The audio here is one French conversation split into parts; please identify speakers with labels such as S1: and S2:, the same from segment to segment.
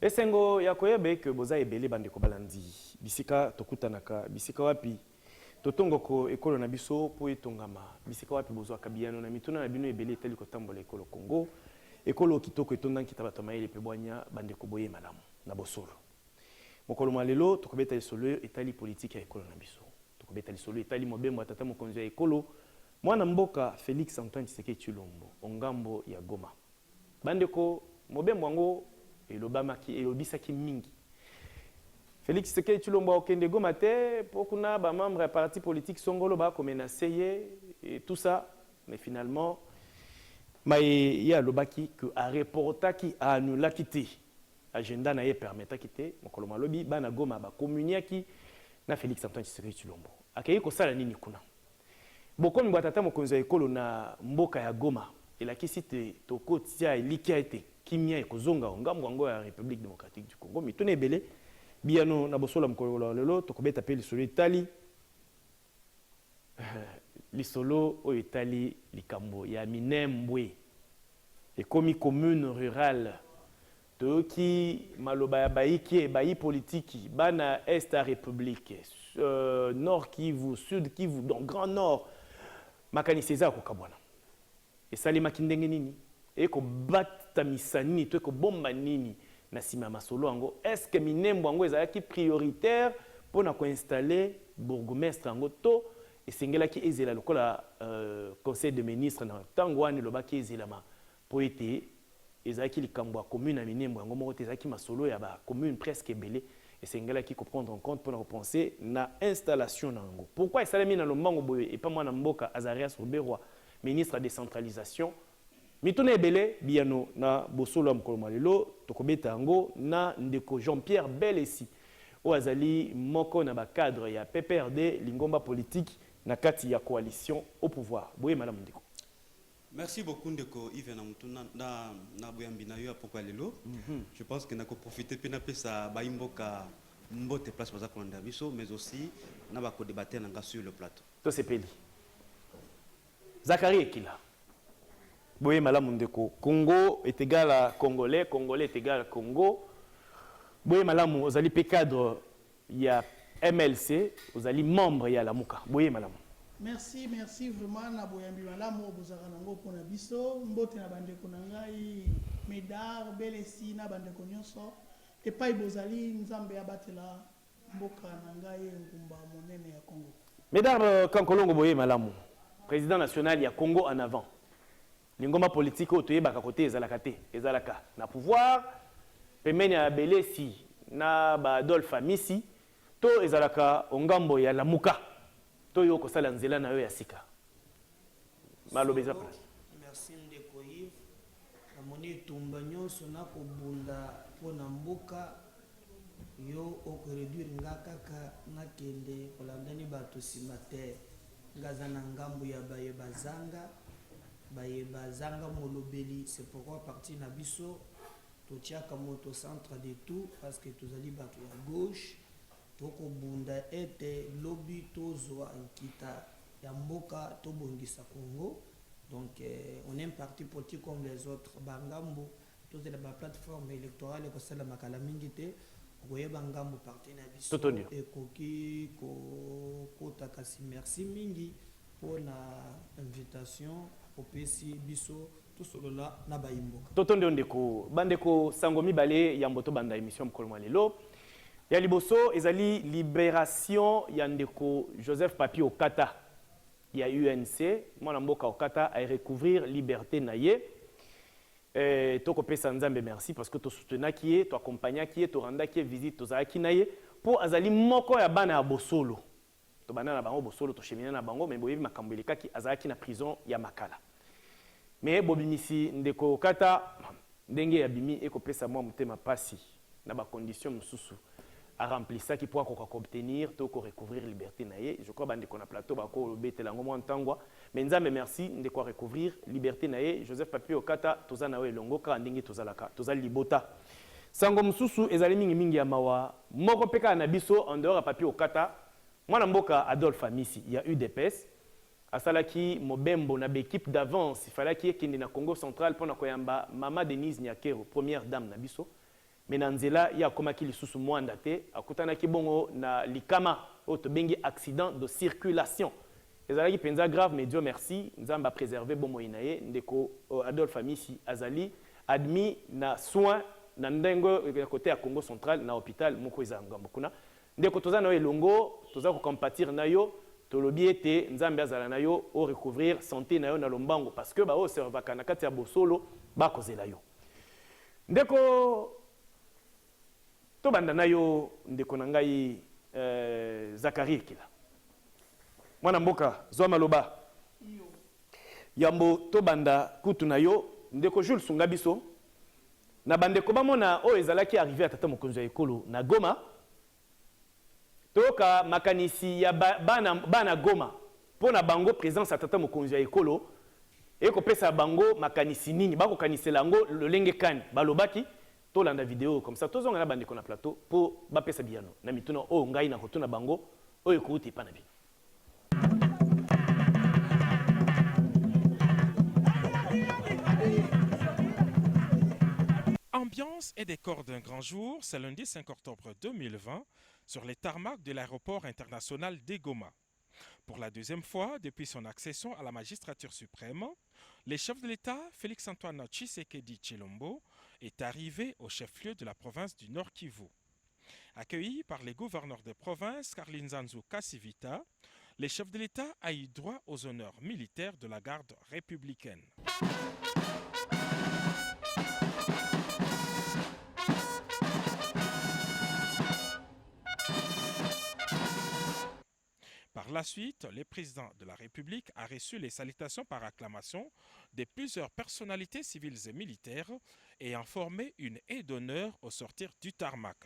S1: Esengo ya koyebe ke boza ebele bandeko balandi bisika tokutanaka bisika wapi totongo ko ekolo na biso po etongama bisika wapi bozwa kabiyano na mituna na bino ebele etali kotambola ekolo Congo ekolo kitoko etonda kitaba tomayele pe bwanya bandeko boye malamu na bosolo mokolo malelo tokobeta lisolo etali politique ya ekolo na biso tokobeta lisolo etali mobembo atata mokonzi ya ekolo mwana mboka Félix Antoine Tshisekedi Tshilombo ongambo ya Goma bandeko mobembo wango elobisaki mingi Félix Tshisekedi Tshilombo okende Goma te pokuna ba membre ya parti politique songolo ba komenase ye et tout ça mais finalement ya lobaki que a reportaki a annulaki te agenda na ye permetaki te mokolo malobi bana Goma ba communiaki na Félix Antoine Tshisekedi Tshilombo akayi kosala nini kuna bokomi batata mokonzi ya ekolo na mboka ya Goma elakisi te tokotia elikia ete kimia ekozonga ngambo yango ya République démocratique du Congo mitone ebele biano na bosola mokolo lelo tokobeta pe lisolo etali lisolo oyo etali likambo ya Minembwe ekomi commune rurale toki maloba ya baiki bayi politiki bana est à République Nord Kivu Sud Kivu donc Grand Nord makanisi eza kokabwana esalemaki ndenge nini eko batamisa nini to eko bomba nini na sima masolo yango est-ce que Minembwe yango ezalaki prioritaire mpona koinstaller bourgmestre yango to esengelaki ezela lokola conseil de ministre na ntango wana elobaki ezelama po ete ezalaki likambo ya commune ya Minembwe yango moko te ezalaki masolo ya bacommune presque ebele esengelaki koprendre en compte mpona kopense na installation na yango pourquoi esalemi na lombango boye epa mwana mboka Azarias Ruberwa ministre de décentralisation mituna ebele biano na bosolo ya mokolo malelo tokobeta yango na ndeko Jean-Pierre Belesi oyo azali moko na bacadre ya PPRD lingomba politique na kati ya coalition au pouvoir boye malamu ndeko.
S2: Merci beaucoup ndeko Yves na mutuna na boyambi na yo apoko lelo. Je pense que nako profiter pe na pesa baimboka mbote place baza kolanda biso mais aussi na ba ko débattre na sur le plateau.
S1: To sepeli. Zachary Ekila. Boye malamu ndeko Congo est égal à Congolais, Congolais est égal à Congo. Boye malamu ozali pe cadre ya MLC, ozali membre ya Lamuka. Boye malamu.
S3: Merci vraiment na boyambi malamu bozaka nango pona biso mbote na bandeko na ngai Médard Belesi na bandeko nyonso epai bozali nzambe abatela mboka na ngai ngumba monene ya Congo.
S1: Médard Kankolongo boye malamu. Président national ya Congo en avant. Lingoma politique otoyebaka kote ezalaka te ezalaka na pouvoir pemeni ya Belesi na ba Adolphe Amisi to ezalaka ongambo ya Lamuka to yo kosala nzela na yo ya sika malobeza place.
S4: Merci ndeko Yves na moni tumba nyonso na kobunda pona mboka yo okoreduire ngakaka na kende kolandani bato simate ngaza na ngambo ya baye bazanga molobeli c'est pourquoi parti na biso totiaka moto centre de tout parce que tozali bato ya gauche toko bunda ete lobby tozwa nkita ya mboka tobongisa Congo donc on est un parti politique comme les autres bangambo tozela ba plateforme électorale ko sala makala mingi te koyeba ngambo parti na biso ekoki ko takasi merci mingi pour na invitation opesi biso tout solola na baimboka
S1: totonde ndeko bandeko sango mibale ya mboto banda émission mkolmo lelo ya liboso ezali libération ya ndeko Joseph Papi Okata ya UNC mwana mboka Okata a recouvrir liberté na ye toko pesa nzambe merci parce que to soutenaki ye to accompagnaki ye to randaki visite to zaki na ye po azali moko ya bana ya bosolo to bana na bango bosolo to chemina na bango mais boyebi makambo elekaki azaki na prison ya Makala mais bobimisi ndeko Okata ndenge ya bimi ekopesa mwa mutema pasi na ba condition mususu a rempli ça qui pourra obtenir to ko recouvrir liberté na ye je crois bande ko na plateau ba ko betela ngomo ntangwa mais nzambe merci ndeko recouvrir liberté na ye Joseph Papi Okata tozana we longo ka ndenge tozalaka tozali libota sango mususu ezali mingi ya mawa moko peka na biso en dehors ya Papi Okata mwana mboka Adolphe Amisi ya UDPS asalaki mobembo na équipe d'avance il fallait qu'il y ait na Congo central pour na koyamba Mama Denise Nyakero première dame na biso mais na nzela ya komaki lisusu mwanda te akutanaki bongo na likama oyo tobengi accident de circulation ezalaki penza grave mais Dieu merci nzambe préserver bomoi na ye ndeko Adolphe Amisi azali admis na soin na ndengo ya côté ya Congo central na hôpital moko eza ngambo kuna ndeko toza na yo elongo toza ko compatir na yo tolobi ete nzambe azala na yo o recouvrir santé na yo na lombango parce que ba o servaka na kati ya bosolo ba kozela yo ndeko tobanda na yo ndeko na ngai Zakari Kila mwana mboka zwa maloba yambo tobanda kutu na yo ndeko Jules Sunga biso na bandeko bamona o ezalaki arrivé atata mokonzi ya ekolo na Goma toka makanisi ya bana Goma pona bango présence atata mokonzi ya ekolo ekopesa bango makanisi nini bakokanisela yango lolenge kani balobaki tolanda vidéo comme ça tozonga na bandeko na plateau po bapesa biano na mituna o ngai na kotuna bango oyo ekuti pa na bino.
S5: Ambiance et décor d'un grand jour, c'est lundi 5 octobre 2020 sur les tarmacs de l'aéroport international de Goma. Pour la deuxième fois depuis son accession à la magistrature suprême, le chef de l'État, Félix-Antoine Tshisekedi Tshilombo, est arrivé au chef-lieu de la province du Nord Kivu. Accueilli par les gouverneurs de province Karlinzanzu Kassivita, le chef de l'État a eu droit aux honneurs militaires de la garde républicaine. Par la suite, le président de la République a reçu les salutations par acclamation de plusieurs personnalités civiles et militaires et a formé une haie d'honneur au sortir du tarmac.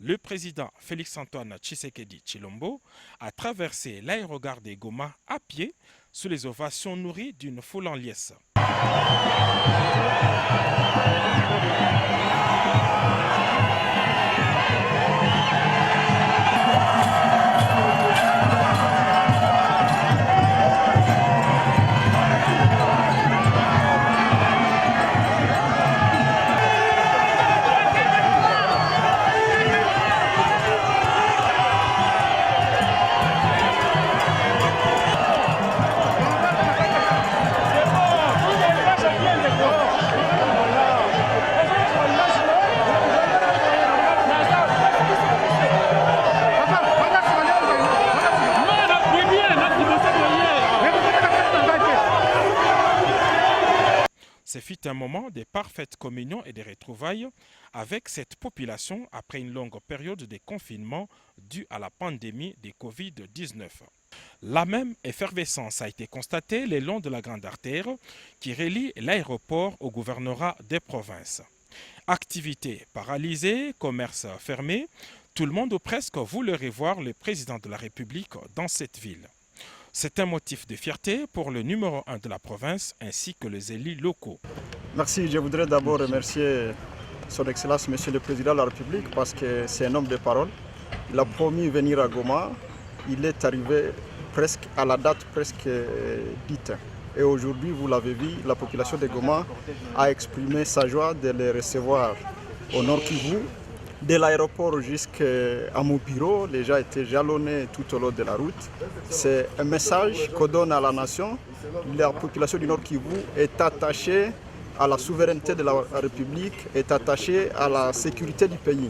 S5: Le président Félix-Antoine Tshisekedi Tshilombo a traversé l'aérogare de Goma à pied sous les ovations nourries d'une foule en liesse. Ce fut un moment de parfaite communion et de retrouvailles avec cette population après une longue période de confinement due à la pandémie de Covid-19. La même effervescence a été constatée le long de la grande artère qui relie l'aéroport au gouvernorat des provinces. Activités paralysées, commerces fermés, tout le monde ou presque voulait revoir le président de la République dans cette ville. C'est un motif de fierté pour le numéro 1 de la province ainsi que les élus locaux.
S6: Merci, je voudrais d'abord remercier Son Excellence Monsieur le Président de la République parce que c'est un homme de parole. Il a promis venir à Goma, il est arrivé presque à la date presque dite. Et aujourd'hui, vous l'avez vu, la population de Goma a exprimé sa joie de les recevoir au Nord Kivu. De l'aéroport jusqu'à mon bureau, les gens étaient jalonnés tout au long de la route. C'est un message qu'on donne à la nation. La population du Nord Kivu est attachée à la souveraineté de la République, est attachée à la sécurité du pays.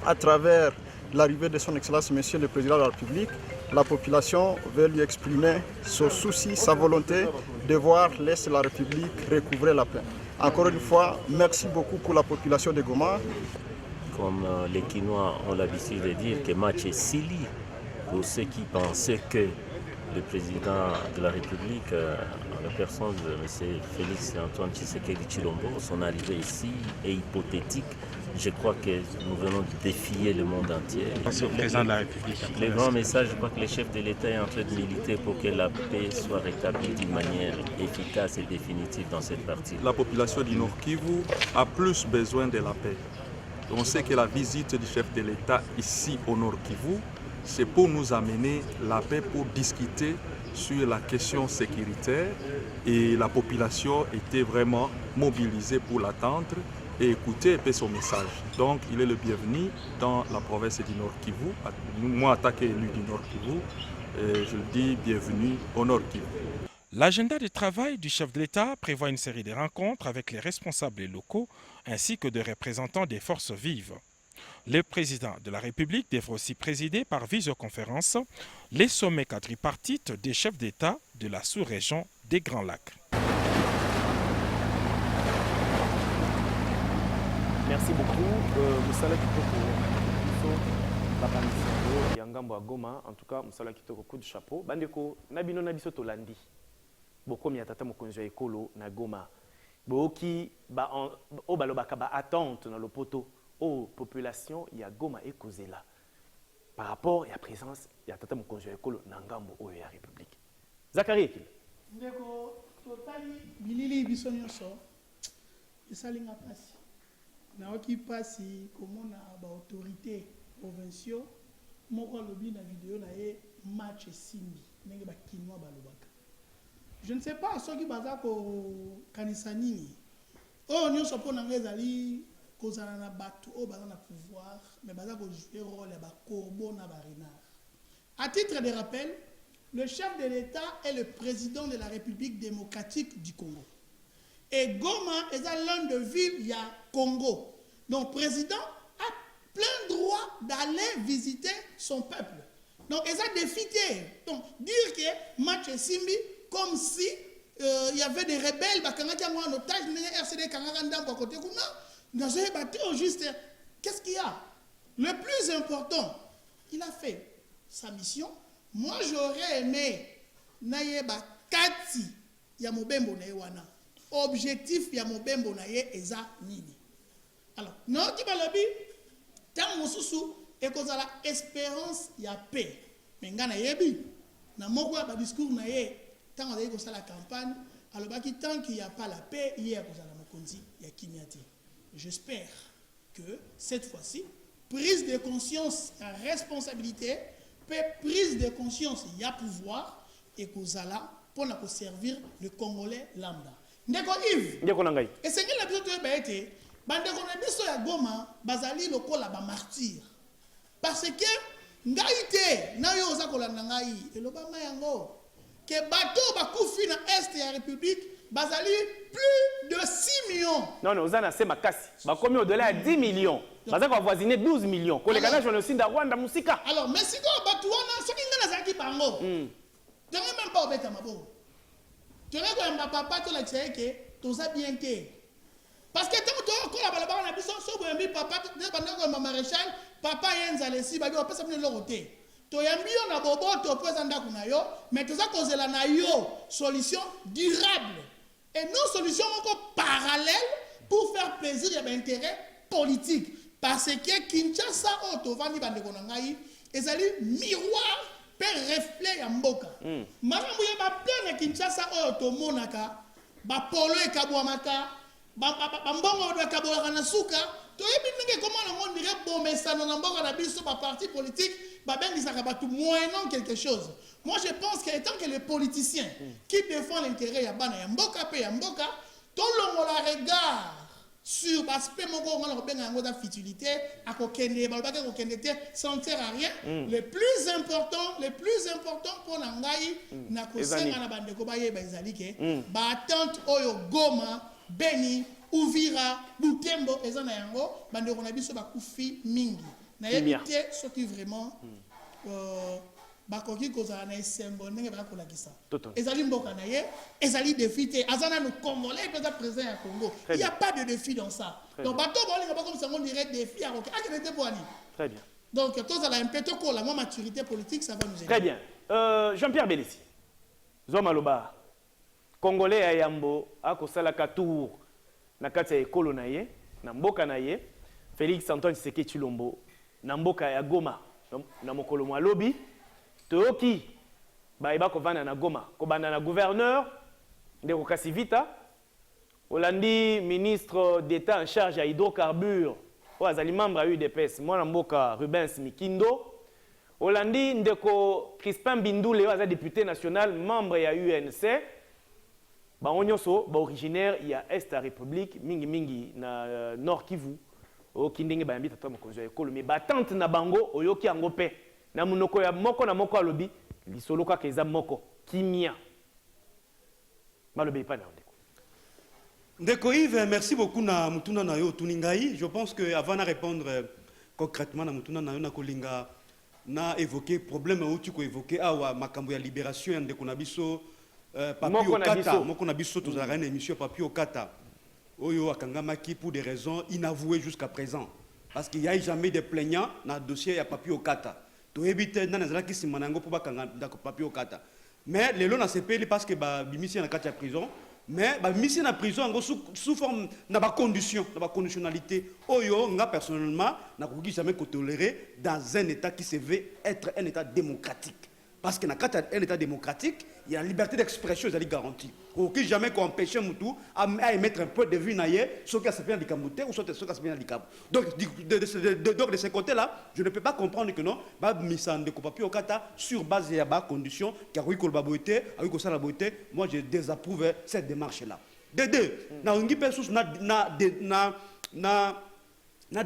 S6: À travers l'arrivée de son Excellence Monsieur le Président de la République, la population veut lui exprimer son souci, sa volonté de voir l'Est de la République recouvrer la paix. Encore une fois, merci beaucoup pour la population de Goma.
S7: Comme les Quinois ont l'habitude de dire que match est silly pour ceux qui pensaient que le président de la République, en la personne de M. Félix-Antoine Tshisekedi Tshilombo, son arrivée ici est hypothétique. Je crois que nous venons de défier le monde entier.
S5: Monsieur le président de la République.
S7: Le grand message, je crois que le chef de l'État est en train de militer pour que la paix soit rétablie d'une manière efficace et définitive dans cette partie.
S8: La population du Nord Kivu a plus besoin de la paix. On sait que la visite du chef de l'État ici au Nord Kivu, c'est pour nous amener la paix, pour discuter sur la question sécuritaire. Et la population était vraiment mobilisée pour l'attendre. et écouter et payer son message. Donc, il est le bienvenu dans la province du Nord Kivu. Moi, attaqué élu du Nord Kivu, et je le dis bienvenue au Nord Kivu.
S5: L'agenda de travail du chef de l'État prévoit une série de rencontres avec les responsables locaux ainsi que des représentants des forces vives. Le président de la République devra aussi présider par visioconférence les sommets quadripartites des chefs d'État de la sous-région des Grands Lacs.
S1: Merci beaucoup. Moussala Kitoko, Bapanisi, Yangambo à Goma, en tout cas, Moussala Kitoko, coup de chapeau. Bandeko, Nabino Nabiso Tolandi. Beaucoup mi atata mokonzo ekolo na Goma. Boki ba o balobaka ba attente na lopoto o population ya Goma et Kozela. Par rapport à la présence ya tata mokonzo ekolo na ngambo o ya République. Zakari.
S3: Ndeko totali bilili biso nyonso esalinga pasi. Na oki pasi komona ba autorité provinciaux moko lobi na vidéo na ye match simbi ndenge ba kinwa balobaka. Je ne sais pas ce qui baza ko kanisa nini. Oh nyonso pona ngezali kozana na batu o baza na pouvoir mais baza ko jouer rôle ya ba corbeau na ba renard. À titre de rappel, le chef de l'État est le président de la République démocratique du Congo. Et Goma est l'un de villes, il y a Congo. Donc, le président a plein droit d'aller visiter son peuple. Donc, ils ont défité. Donc, dire que match Simbi, comme si il y avait des rebelles, qui ont en otage, RCD, juste, qu'est-ce qu'il y a? Le plus important, il a fait sa mission. Moi, j'aurais aimé Nayeba Kati Yamobembo Nayewana. Objectif Yamobembo Naye Eza Nini. Alors, non, qui va le dire, tant mon sous et cause à la espérance, il y a paix. Mais il y a un discours, tant on a eu la campagne, alors tant qu'il n'y a pas la paix, il y a Kinyati. J'espère que cette fois-ci, prise de conscience, responsabilité, prise de conscience, il y a pouvoir, et que Zala pour servir le Congolais lambda. Ndeko Yves, et c'est que la biso to baete, bandeko na biso ya Goma, bazali lokola ba martyr. Parce que ngaite na yo za kolanda ngai, elobama yango que bateau bakufi na est ya République, bazali plus de 6 millions.
S1: Non, non, Zana c'est makasi. Bakomi au-delà de 10 millions. Bazali ko voisiner 12 millions. Ko le kana génocide à Rwanda musika.
S3: Alors, mais si ko batu wana soki ngana zaki bango. Tu n'as même pas obéi à ma boue. Tu n'as pas papa, tu l'as dit que tu as bien été. Parce que tant que tu as la barre, tu as papa, tu as un maréchal, papa est un zalesi, tu as pas de l'autorité. Tu as un bio na bobo, tu as pas un kunayo, mais tu as causé la nayo solution durable. Et non solution encore parallèle pour faire plaisir et intérêt politique. Parce que Kinshasa, Otovani, Bandekonangaï, et un miroir. Per reflet ya mboka. Makambo ya ba plein na Kinshasa oyo monaka, ba polo e kabwamaka, ba mbongo do kabwaka na suka, to yebi ndenge comment on dirait bomesano na mboka na biso ba parti politique, ba bengisaka batu moyennant quelque chose. Moi je pense qu'étant que les politiciens qui défendent l'intérêt ya bana ya mboka pe ya mboka, to longola regard sur l'aspect moko on a benga yango da futilité à kokende ba ba kokende te sans sert à rien. Le plus important pour nangai na kosenga na bandeko ba ye ba ezali ke ba attente oyo Goma, Beni, Uvira, Butembo ezana yango bandeko na biso ba kufi mingi. Na yebite ce qui vraiment bakoki kozala na esengo ndenge bakolakisa ezali mboka na ye ezali défi te azana no Congolais peut être présent à Congo. Il n'y a pas de défi dans ça. Donc bato bolinga ba comme ça on dirait défi à roke akete boani.
S1: Très bien.
S3: Donc tous à la un peu ko la maturité politique ça va nous aider.
S1: Très bien. Jean-Pierre Belessi. Zoma loba. Congolais ya yambo akosala tour na kati ya ekolo na ye na mboka na ye Félix Antoine Tshisekedi Tshilombo na mboka ya Goma na mokolo mwa lobi Toyoki, Baïba Kovana na Goma, Kobana na gouverneur de Rokasivita, Olandi, ministre d'État en charge à hydrocarbures, Oazali membre à UDPS, moi Mboka Rubens Mikindo, Olandi, Ndeko Crispin Bindoule, Oazali député national, membre à UNC, bango nyonso ba originaire ya Est ya République mingi mingi na Nord Kivu oyoki ndenge bayambi tata mokonzi ya ekolo mais batante na bango oyoki yango pe na monoko ya moko na moko alobi lisolo kaka eza moko kimia malobi pa na ndeko
S2: Ndeko Yves, merci beaucoup na mutuna na yo tuningai. Je pense que avant de répondre concrètement na mutuna na yo na kolinga na évoquer problème où tu ko évoquer awa makambo ya libération ya ndeko na biso papi okata moko na biso tozala une émission papi okata oyo akangamaki pour des raisons inavouées jusqu'à présent parce qu'il y a jamais de plaignants na dossier ya papi okata to éviter na nazala ki simanango pour bakanga ndako papi okata mais lelo na sepeli parce que ba bimisi na kati ya prison mais ba mission na prison ngo sous forme na ba condition na ba conditionnalité oyo nga personnellement na koki jamais ko tolérer dans un état qui se veut être un état démocratique parce que na kata un état démocratique il y a la liberté d'expression est garantie aucun jamais qu'on empêcher mutu à émettre un peu de vue naie ce qui a s'appelle dikamoté ou ce qui a s'appelle dikab donc de ce côté là je ne peux pas comprendre que non ba mission de papier au kata sur base ya ba condition car oui ko ba boité avec ko sala boité moi je désapprouve cette démarche là de deux na ngi pesos na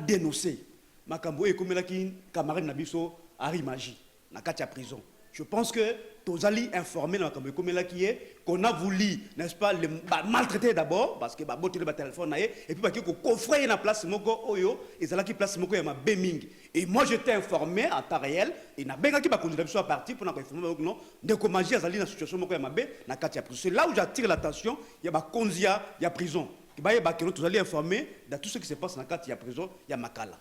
S2: dénoncer makambo e komelaki camarade na biso Ari Magie na kati ya prison. Je pense que Tozali informé dans la commune qui est qu'on a voulu, n'est-ce pas, le maltraiter d'abord parce que bah le téléphone et puis parce que coffrer la place moko oyo et ça là qui place moko ya ma beming et moi j'étais informé en temps réel et na benga qui ba conduire à partir pour na informer non de comment j'ai azali dans situation moko ya mabe na katia prison. C'est là où j'attire l'attention, il y a ba konzia, il y a prison. Ki ba ba que Tozali informé de tout ce qui se passe dans katia prison, il y a makala.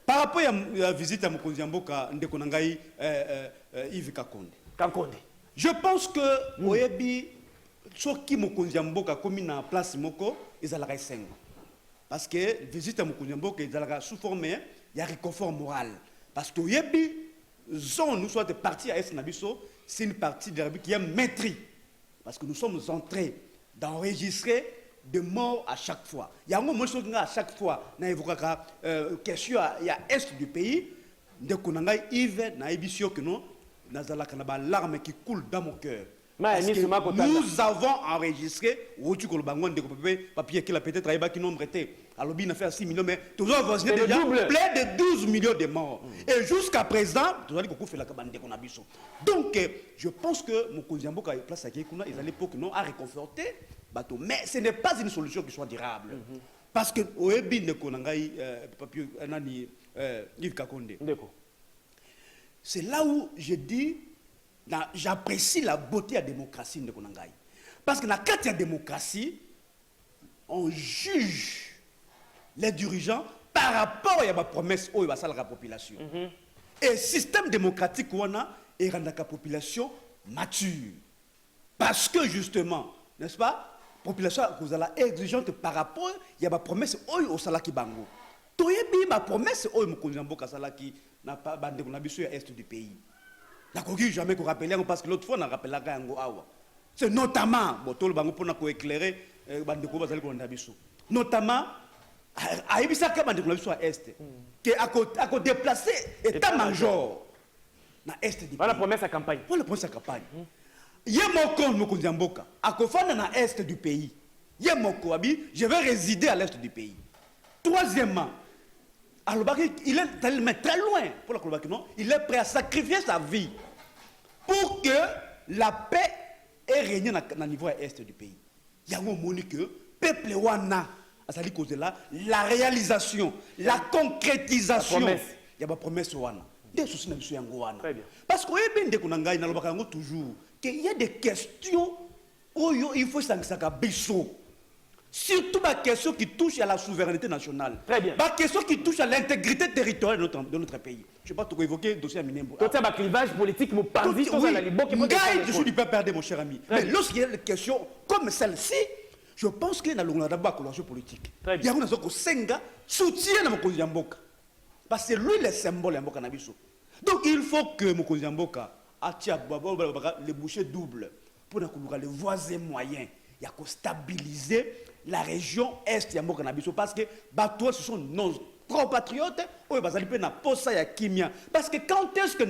S2: Par rapport à la visite à Mokonzi Mboka ndeko nangai Yves Kakonde. Je pense que oyebi soki Mokonzi Mboka komi na place moko ezalaka esengo. Parce que visite à Mokonzi Mboka ezalaka sous forme ya réconfort moral. Parce que oyebi zone nous soit de partie à Est Nabiso, c'est une partie de la République qui est maîtrise. Parce que nous sommes entrés d'enregistrer de morts à chaque fois. Il y a un moment à chaque fois, na évoquera question il y a est du pays de konangai Yves na ébisio que non nazala kanaba larme qui coule dans mon cœur. Nous avons enregistré tu ko bangon de papier qui la peut-être aiba qui nombre était alors bien fait 6 millions mais toujours voisin déjà plein de 12 millions de morts et jusqu'à présent tu allez beaucoup fait la cabane de konabiso. Donc je pense que Mokonzi Mboka place à Kekuna ils allaient pour que non à réconforter bateau mais ce n'est pas une solution qui soit durable parce que oebi ne konangai papier nani Yves Kakonde. C'est là où je dis j'apprécie la beauté de la démocratie de Konangai. Parce que dans la démocratie, on juge les dirigeants par rapport à la promesse de la population. Et le système démocratique, on a la population mature. Parce que justement, n'est-ce pas, la population est exigeante par rapport à la promesse au salaki bango. Toyebi ma promesse au Mokonzi Mboka salaki n'a pas bandé qu'on a biso à est du pays. La coquille jamais qu'on rappelle parce que l'autre fois on a rappelé la gango awa. C'est notamment botol bango pour na ko éclairer bandé ko bazali qu'on a biso. Notamment à ibisa ka bandé qu'on a biso à est que à ko déplacer état-major na est du pays.
S1: Voilà la promesse à campagne.
S2: Voilà la promesse à campagne. Yemoko Mokonzi Mboka à ko fana na est du pays. Yemoko abi je vais résider à l'est du pays. Troisièmement, alors, il est tellement très loin pour la Colombie, non? Il est prêt à sacrifier sa vie pour que la paix ait régné dans le niveau est du pays. Il y a un moment que le peuple wana a cause de là, la réalisation, la concrétisation. Il y a une promesse wana. Des soucis dans le wana. Parce qu'il y a toujours qu'il y a des questions où il faut s'engager. Surtout la question qui touche à la souveraineté nationale.
S1: Très bien.
S2: La question qui touche à l'intégrité territoriale de notre pays. Je ne sais pas tout évoquer le dossier à Minembo.
S1: Tout ça, le clivage politique, vous parlez de la Libo.
S2: Je suis du père perdre, mon cher ami. Mais lorsqu'il y a des questions comme celle-ci, je pense qu'il y a une collaboration politique. Il y a une senga soutien à Mokonzi Mboka. Parce que c'est lui le symbole de Mboka Nabiso. Donc il faut que Mokonzi Mboka attire les bouchées doubles pour les voisins moyens. Il y a qu'à stabiliser la région est de Mboka Nabiso parce que bateaux ce sont nos compatriotes ou bazali pe na posa ya kimia parce que quand est-ce que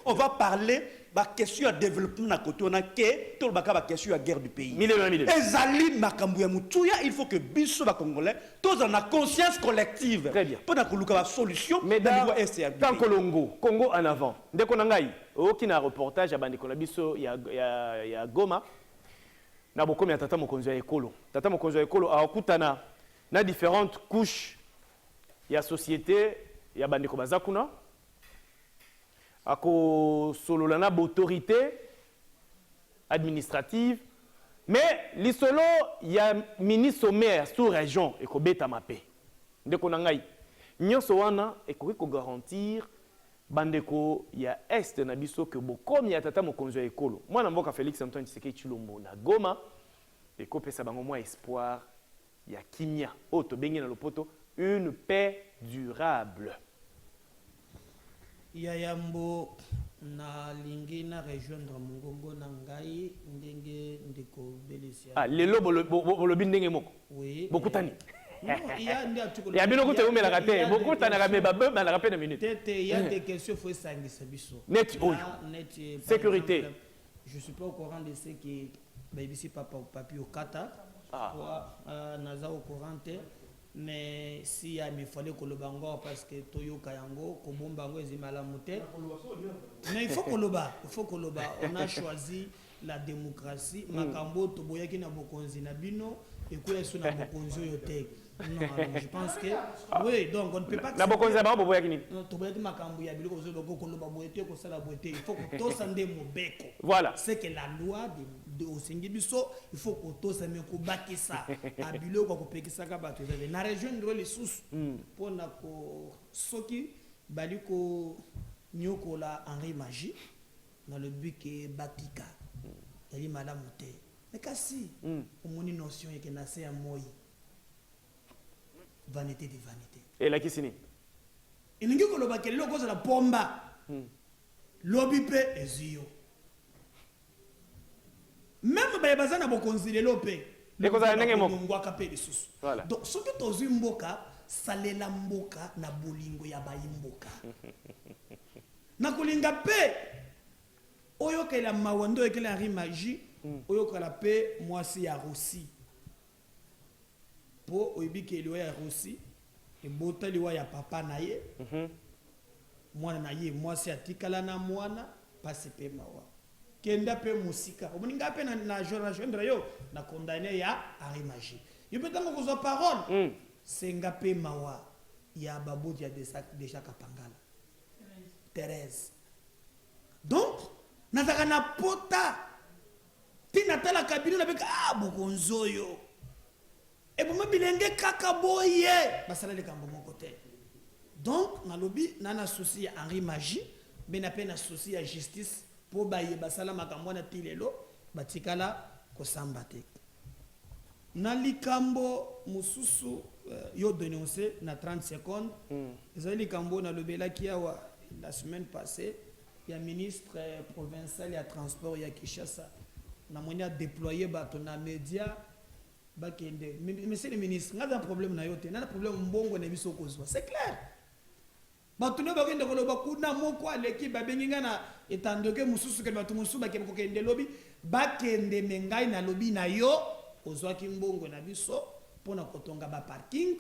S2: on va parler
S9: ba question de développement na côté on a que tout ba question de guerre du pays.
S1: Ezali
S9: makambu ya mutuya, il faut que biso ba congolais tous en a conscience collective.
S1: Très bien.
S9: Pour na koluka ba solution
S1: mais dans Congo en avant. Dès qu'on a aucun reportage à Bandeko Nabiso ya Goma. Na bokomi ya tata mokonzi ya ekolo. Tata mokonzi ya ekolo akutana na différentes couches ya société ya bandeko bazakuna. Ako solola na autorité administrative. Mais l'isolo ya ministre sommaire sous région ekobeta mape. Ndeko nangai. Nyonso wana ekoki ko garantir bandeko ya est na biso que bokomi ya tata mokonzi ya ekolo. Mwana mboka Félix Antoine Tshisekedi Tshilombo na Goma ekopesa bango mwa espoir ya kimia oto bengi na lopoto une paix durable.
S4: Ya yambo na lingi na rejoindre mongongo na ngai ndenge ndeko Belesia.
S1: Ah lelo bolobi ndenge moko.
S4: Oui.
S1: Bokutani.
S4: Il y a des articles.
S1: Il y a bien beaucoup de raté. Beaucoup de raté. Mais na rapé de minutes.
S4: Il y a des questions faut s'engager biso.
S1: Net. Sécurité.
S4: Je suis pas au courant de ce qui ici papa papi au kata. Naza au courant mais si il fallait que le bango parce que toyo kayango ko bombango ezimala muté. Mais il faut que le bas, on a choisi la démocratie. Makambo toboyaki na bokonzi na bino et quoi sur na bokonzi yote. Non, je pense que oui, donc on ne peut pas.
S1: Na bokonzi ba boboyaki ni.
S4: Non, toboyaki makambo ya biloko zo loko ko loba boyete ko sala boyete. Il faut que to sande mobeko.
S1: Voilà.
S4: C'est que la loi de Osengi biso, il faut que to same ko bakisa. A biloko ko pekisa ka bato za na région ndro les sous pour na ko soki baliko nyoko la Henri Magie dans le but que batika. Elle madame moté. Mais kasi omoni notion et que na se ya moi. Vanité de vanité.
S1: Et la kisini.
S4: Et nous avons dit que l'eau la pomba. Lobby pe ezio. Même si vous avez considéré l'opé.
S1: Les causes à l'année moko.
S4: Voilà. Donc ce que tu as mboka, salela mboka na bolingo ya bayimboka. Na kolinga pe. Oyo ke la mawando et que la rimagie. Oyo ke la pe moi si ya Russie. Po oyibi ke liwa ya Russie e bota liwa ya papa na ye mwana na ye mwasi atikala na mwana pasi pe mawa kenda pe musika omuninga pe na joindre yo na condamné ya Arimagie yo peut tango kozwa parole senga pe mawa ya baboti ya déjà kapangala Thérèse donc nazaka na pota tina tala kabila na beka bokonzoyo et pour me bilingue kaka boye basala le kambo mon côté donc na lobby nana souci Henri Magie mais na peine souci à justice pour baye basala makambo na tilelo batikala ko sambate na likambo mususu yo dénoncé na 30 secondes ezali kambo na lobela kiawa la semaine passée il y a ministre provincial ya transport ya Kinshasa na monia déployer bato na média. Monsieur le ministre, on a un problème, on a un problème, c'est clair. Batuno bagende ko loba kuna moko aleki babenginga na etandoke mususu ke batu mususu bakende ko kende lobi bakende mengai na lobi na yo ozwaki mbongo na biso pona kotonga ba parking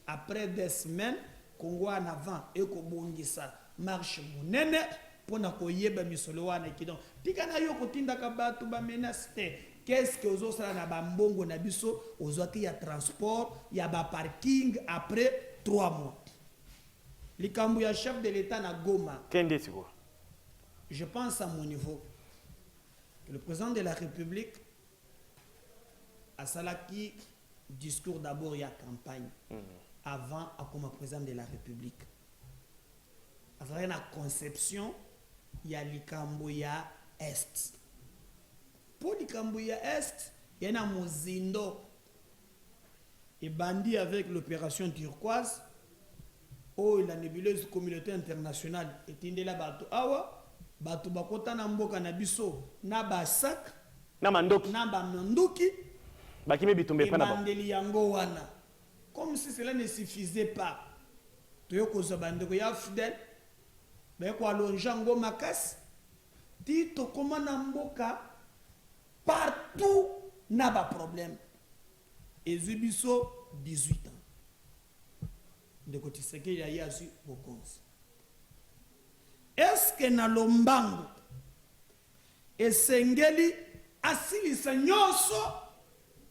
S4: après des semaines kongo en avant et ko bongisa marche monene pona koyeba misolo wana kidon tika na yo kotinda ka batu ba menace. Qu'est-ce que vous avez na bambongo na biso ozwaki ya transport ya ba parking après 3 mois. Likambu ya chef de l'État na Goma. Je pense à mon niveau que le président de la République a salaki discours d'abord ya campagne avant à comme président de la République. Avec la conception ya likambu ya est. Pour likambu ya est, il y a un mozindo et bandit avec l'opération turquoise. Oh, la nébuleuse communauté internationale est indela bato awa bato bakota na mboka na biso na basak
S1: na mandoki
S4: bakime bitumbe pa na bandeli yango wana comme si cela ne suffisait pas toyo koza bandeko ya fidèle ba ko alonja ngo makasi ti tokoma na mboka partout na ba problème ezwi biso 18 ans ndeko Tshisekedi ya yasu bokonzi. Est-ce que na lombango esengeli asilisa nyonso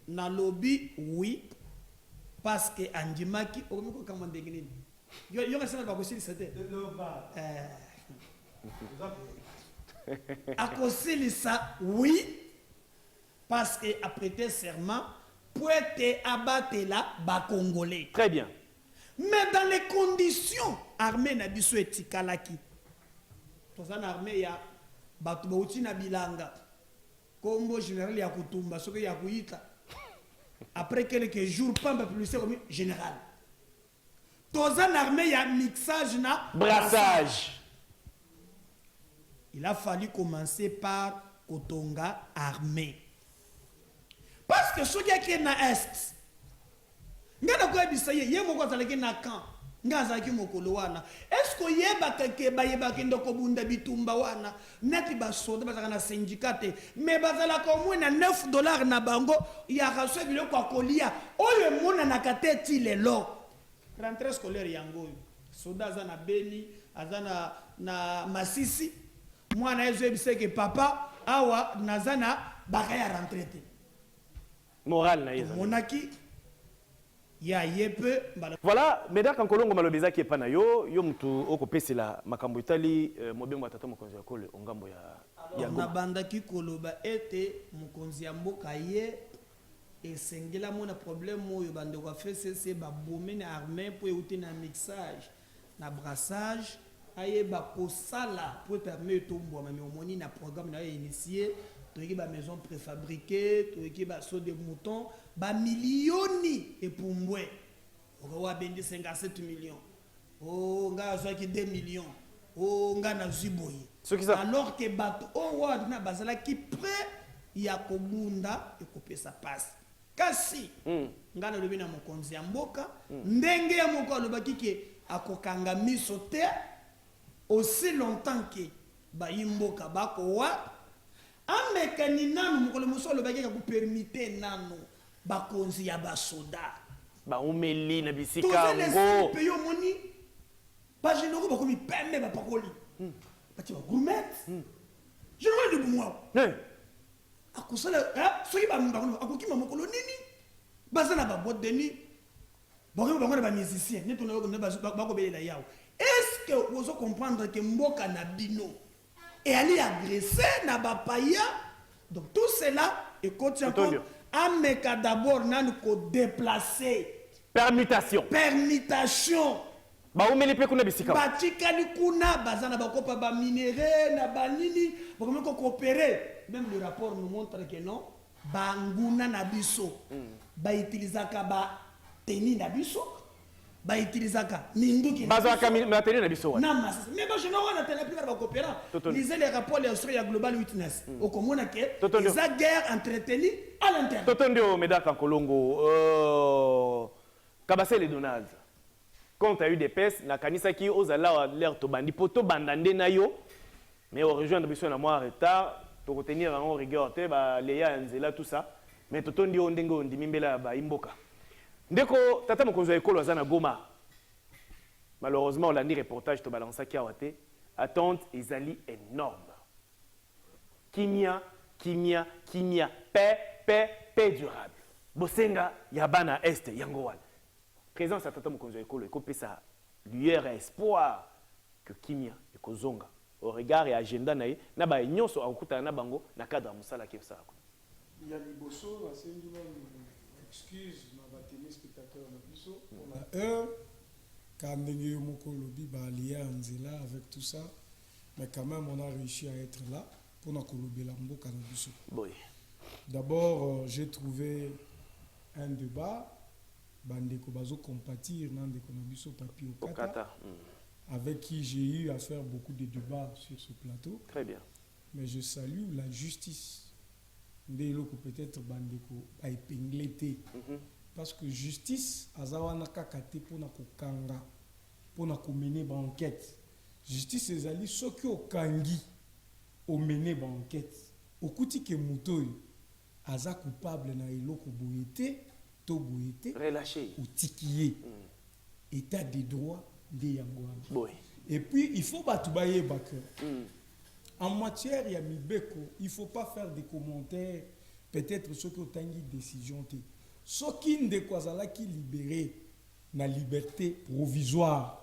S4: na lobi oui parce que andimaki okomiko kama ndenge nini yo kasana ba kosilisa te akosilisa oui parce que a prêté serment pour être abattre là ba congolais.
S1: Très bien.
S4: Mais dans les conditions armée na biso etikalaki tozana armée ya batu bauti na bilanga kombo général ya kutumba soki ya kuita après quelques jours pamba publicité comme général tozana armée ya mixage na
S1: brassage.
S4: Il a fallu commencer par kotonga armée parce que soki yake na est ngana ko ebisa ye moko azalaki na camp ngazaki mokolo wana est-ce que yebaka ke bayebaki ndoko bunda bitumba wana neti basoda bazaka na syndicate mais bazalaka au moins na $9 na bango ya raso biloko akolia oyo mona na kateti lelo rentrée scolaire yango soda azana Beni azana na Masisi mwana ezo ebisa ke papa awa nazana bakaya rentrée te
S1: Moral na yeza.
S4: monaki ya yepe
S1: voilà mesdames kankolongo malobeza qui est pas na yo mutu okopesela makambo itali mobembo atata mokonzi ya kole ongambo ya
S4: na bandaki koloba ete mokonzi ya mboka ye esengela mona problème oyo bande ko FCC ba bomé na armée pour euti na mixage na brassage aye ba kosala pour permettre tombo mais omoni na programme na initié toyeki ba maison préfabriquée toyeki ba saut de mouton ba millioni et pumbwe owa bendi 57 millions oh nga zaki 2 millions oh nga na ziboyi alors que bato oh wa na bazala ki prêt ya kobunda et kopesa passe kasi nga na lobi na mokonzi ya mboka ndenge ya moko alobaki ke akokanga miso te aussi longtemps que ba yimboka bako wa amekani nanu mokolo musolo bakeka ku permiter nanu bakonzi ya basoda
S1: ba umeli na bisika ngo
S4: pe yo moni ba généraux ba komi pembe ba pakoli bati ba gourmet général de bumwa akusala soki ba mbakolo akokima mokolo nini bazana ba boîte de nuit ba ba musicien ne tona ba ko belela yawo. Est-ce que vous comprenez que mboka na bino et aller agresser na bapaya donc tout cela et quand tu compte ameka d'abord nan ko déplacer permutation ba umeli pe kuna bisika batikali kuna bazana bakopa ba minéraux na banini bakomi ko coopérer même le rapport nous montre que non banguna na biso ba utilisaka ba teni na biso ba utilisaka minduki
S1: bazaka matériel na biso
S4: na mas mais ba jeno wana tena plus ba coopérant lisez les rapports les sur ya global witness au komona ke za guerre entretenue à l'interne
S1: totondio medaka kolongo Kabasele Donald quand tu as eu des pèses na kanisa ki ozala l'air to bandi poto bandande na yo mais au rejoindre biso na moi retard to retenir en rigueur te ba leya nzela tout ça mais totondio ndenge ondimimbela ba imboka ndeko tata mokonzi ya ekolo azana Goma malheureusement on a dit reportage to balança ki awate attente ezali énorme kimia paix durable bosenga ya bana est yango wana présence ya tata mokonzi ya ekolo ekopesa lueur et espoir que kimia ekozonga au regard et agenda na ye na ba nyonso akokutana na bango na cadre ya mosala ki osala
S10: ya liboso basengi excuse na téléspectateurs na biso pour la heure quand ndenge moko lobi ba lié en nzela avec tout ça mais quand même on a réussi à être là pour na kolobela mboka na biso. D'abord j'ai trouvé un débat bandeko bazo compatir na ndeko na biso Papi Okata avec qui j'ai eu à faire beaucoup de débats sur ce plateau.
S1: Très bien.
S10: Mais je salue la justice. Peut-être bandeko a épinglé parce que justice azawana kakate pona kokanga pona mener ba enquête justice ezali soki okangi omene ba enquête okuti ke mutoyo aza coupable na eloko boyete to boyete
S1: relâché
S10: utikiye état de droit de yango
S1: boy.
S10: Et puis il faut batubaye baka en matière ya mibeko il faut pas faire des commentaires peut-être ceux qui ont tangi décision te soki ndeko azalaki libéré na liberté provisoire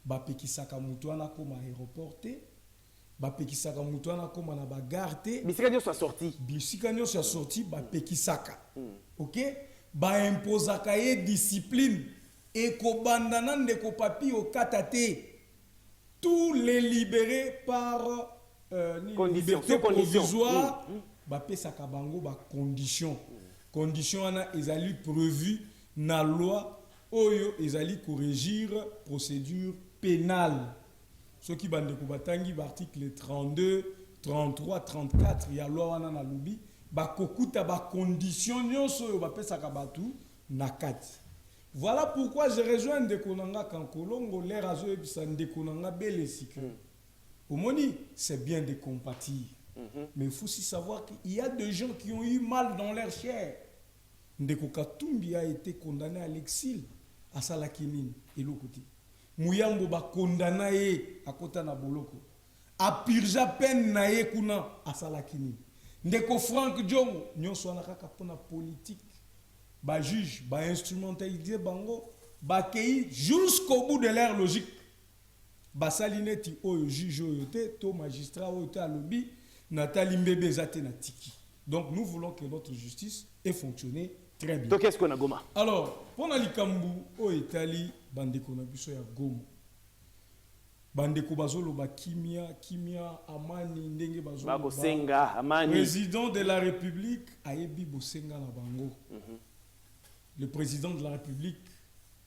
S10: bapekisaka mutu wana koma aéroport te bapekisaka mutu wana koma na bagare te
S1: bisika nyonso sorti
S10: bisika nyonso sorti bapekisaka ok baimposaka ye discipline ekobanda na ndeko papi okata te tous les libérés par liberté provisoire bapesaka bango bacondition condition wana ezali prévu na loi oyo ezali corrigir procédure pénale soki bandeko batangi article 32 33 34 ya loi wana na lobi bakokuta bacondition nyonso oyo bapesaka batu na kati. Voilà pourquoi je rejoins ndeko nanga Kankolongo l'air azo ebisa ndeko nanga Belesi que omoni c'est bien de compatir mais il faut aussi savoir qu'il y a des gens qui ont eu mal dans leur chair. Ndeko Katumbi a été condamné à l'exil à Salakinine et l'okoti. Muyambo ba condamné ye à kota na boloko. A purja peine na ye kuna à Salakinine. Ndeko Frank Diongo nyonso na kaka pona politique. Ba juge, ba instrumentaliser bango, ba kei jusqu'au bout de leur logique. Ba salineti oyo juge oyo te to magistrat oyo te alobi Nathalie Mbebe zate na tiki. Donc nous voulons que notre justice ait fonctionné très bien.
S1: Donc qu'est-ce qu'on a Goma?
S10: Alors, pour la likambu au Italie, bandeko na biso ya Goma. Bandeko bazolo ba kimia amani ndenge bazolo.
S1: Ba bosenga amani.
S10: Président de la République ayebi bosenga na bango. Le président de la République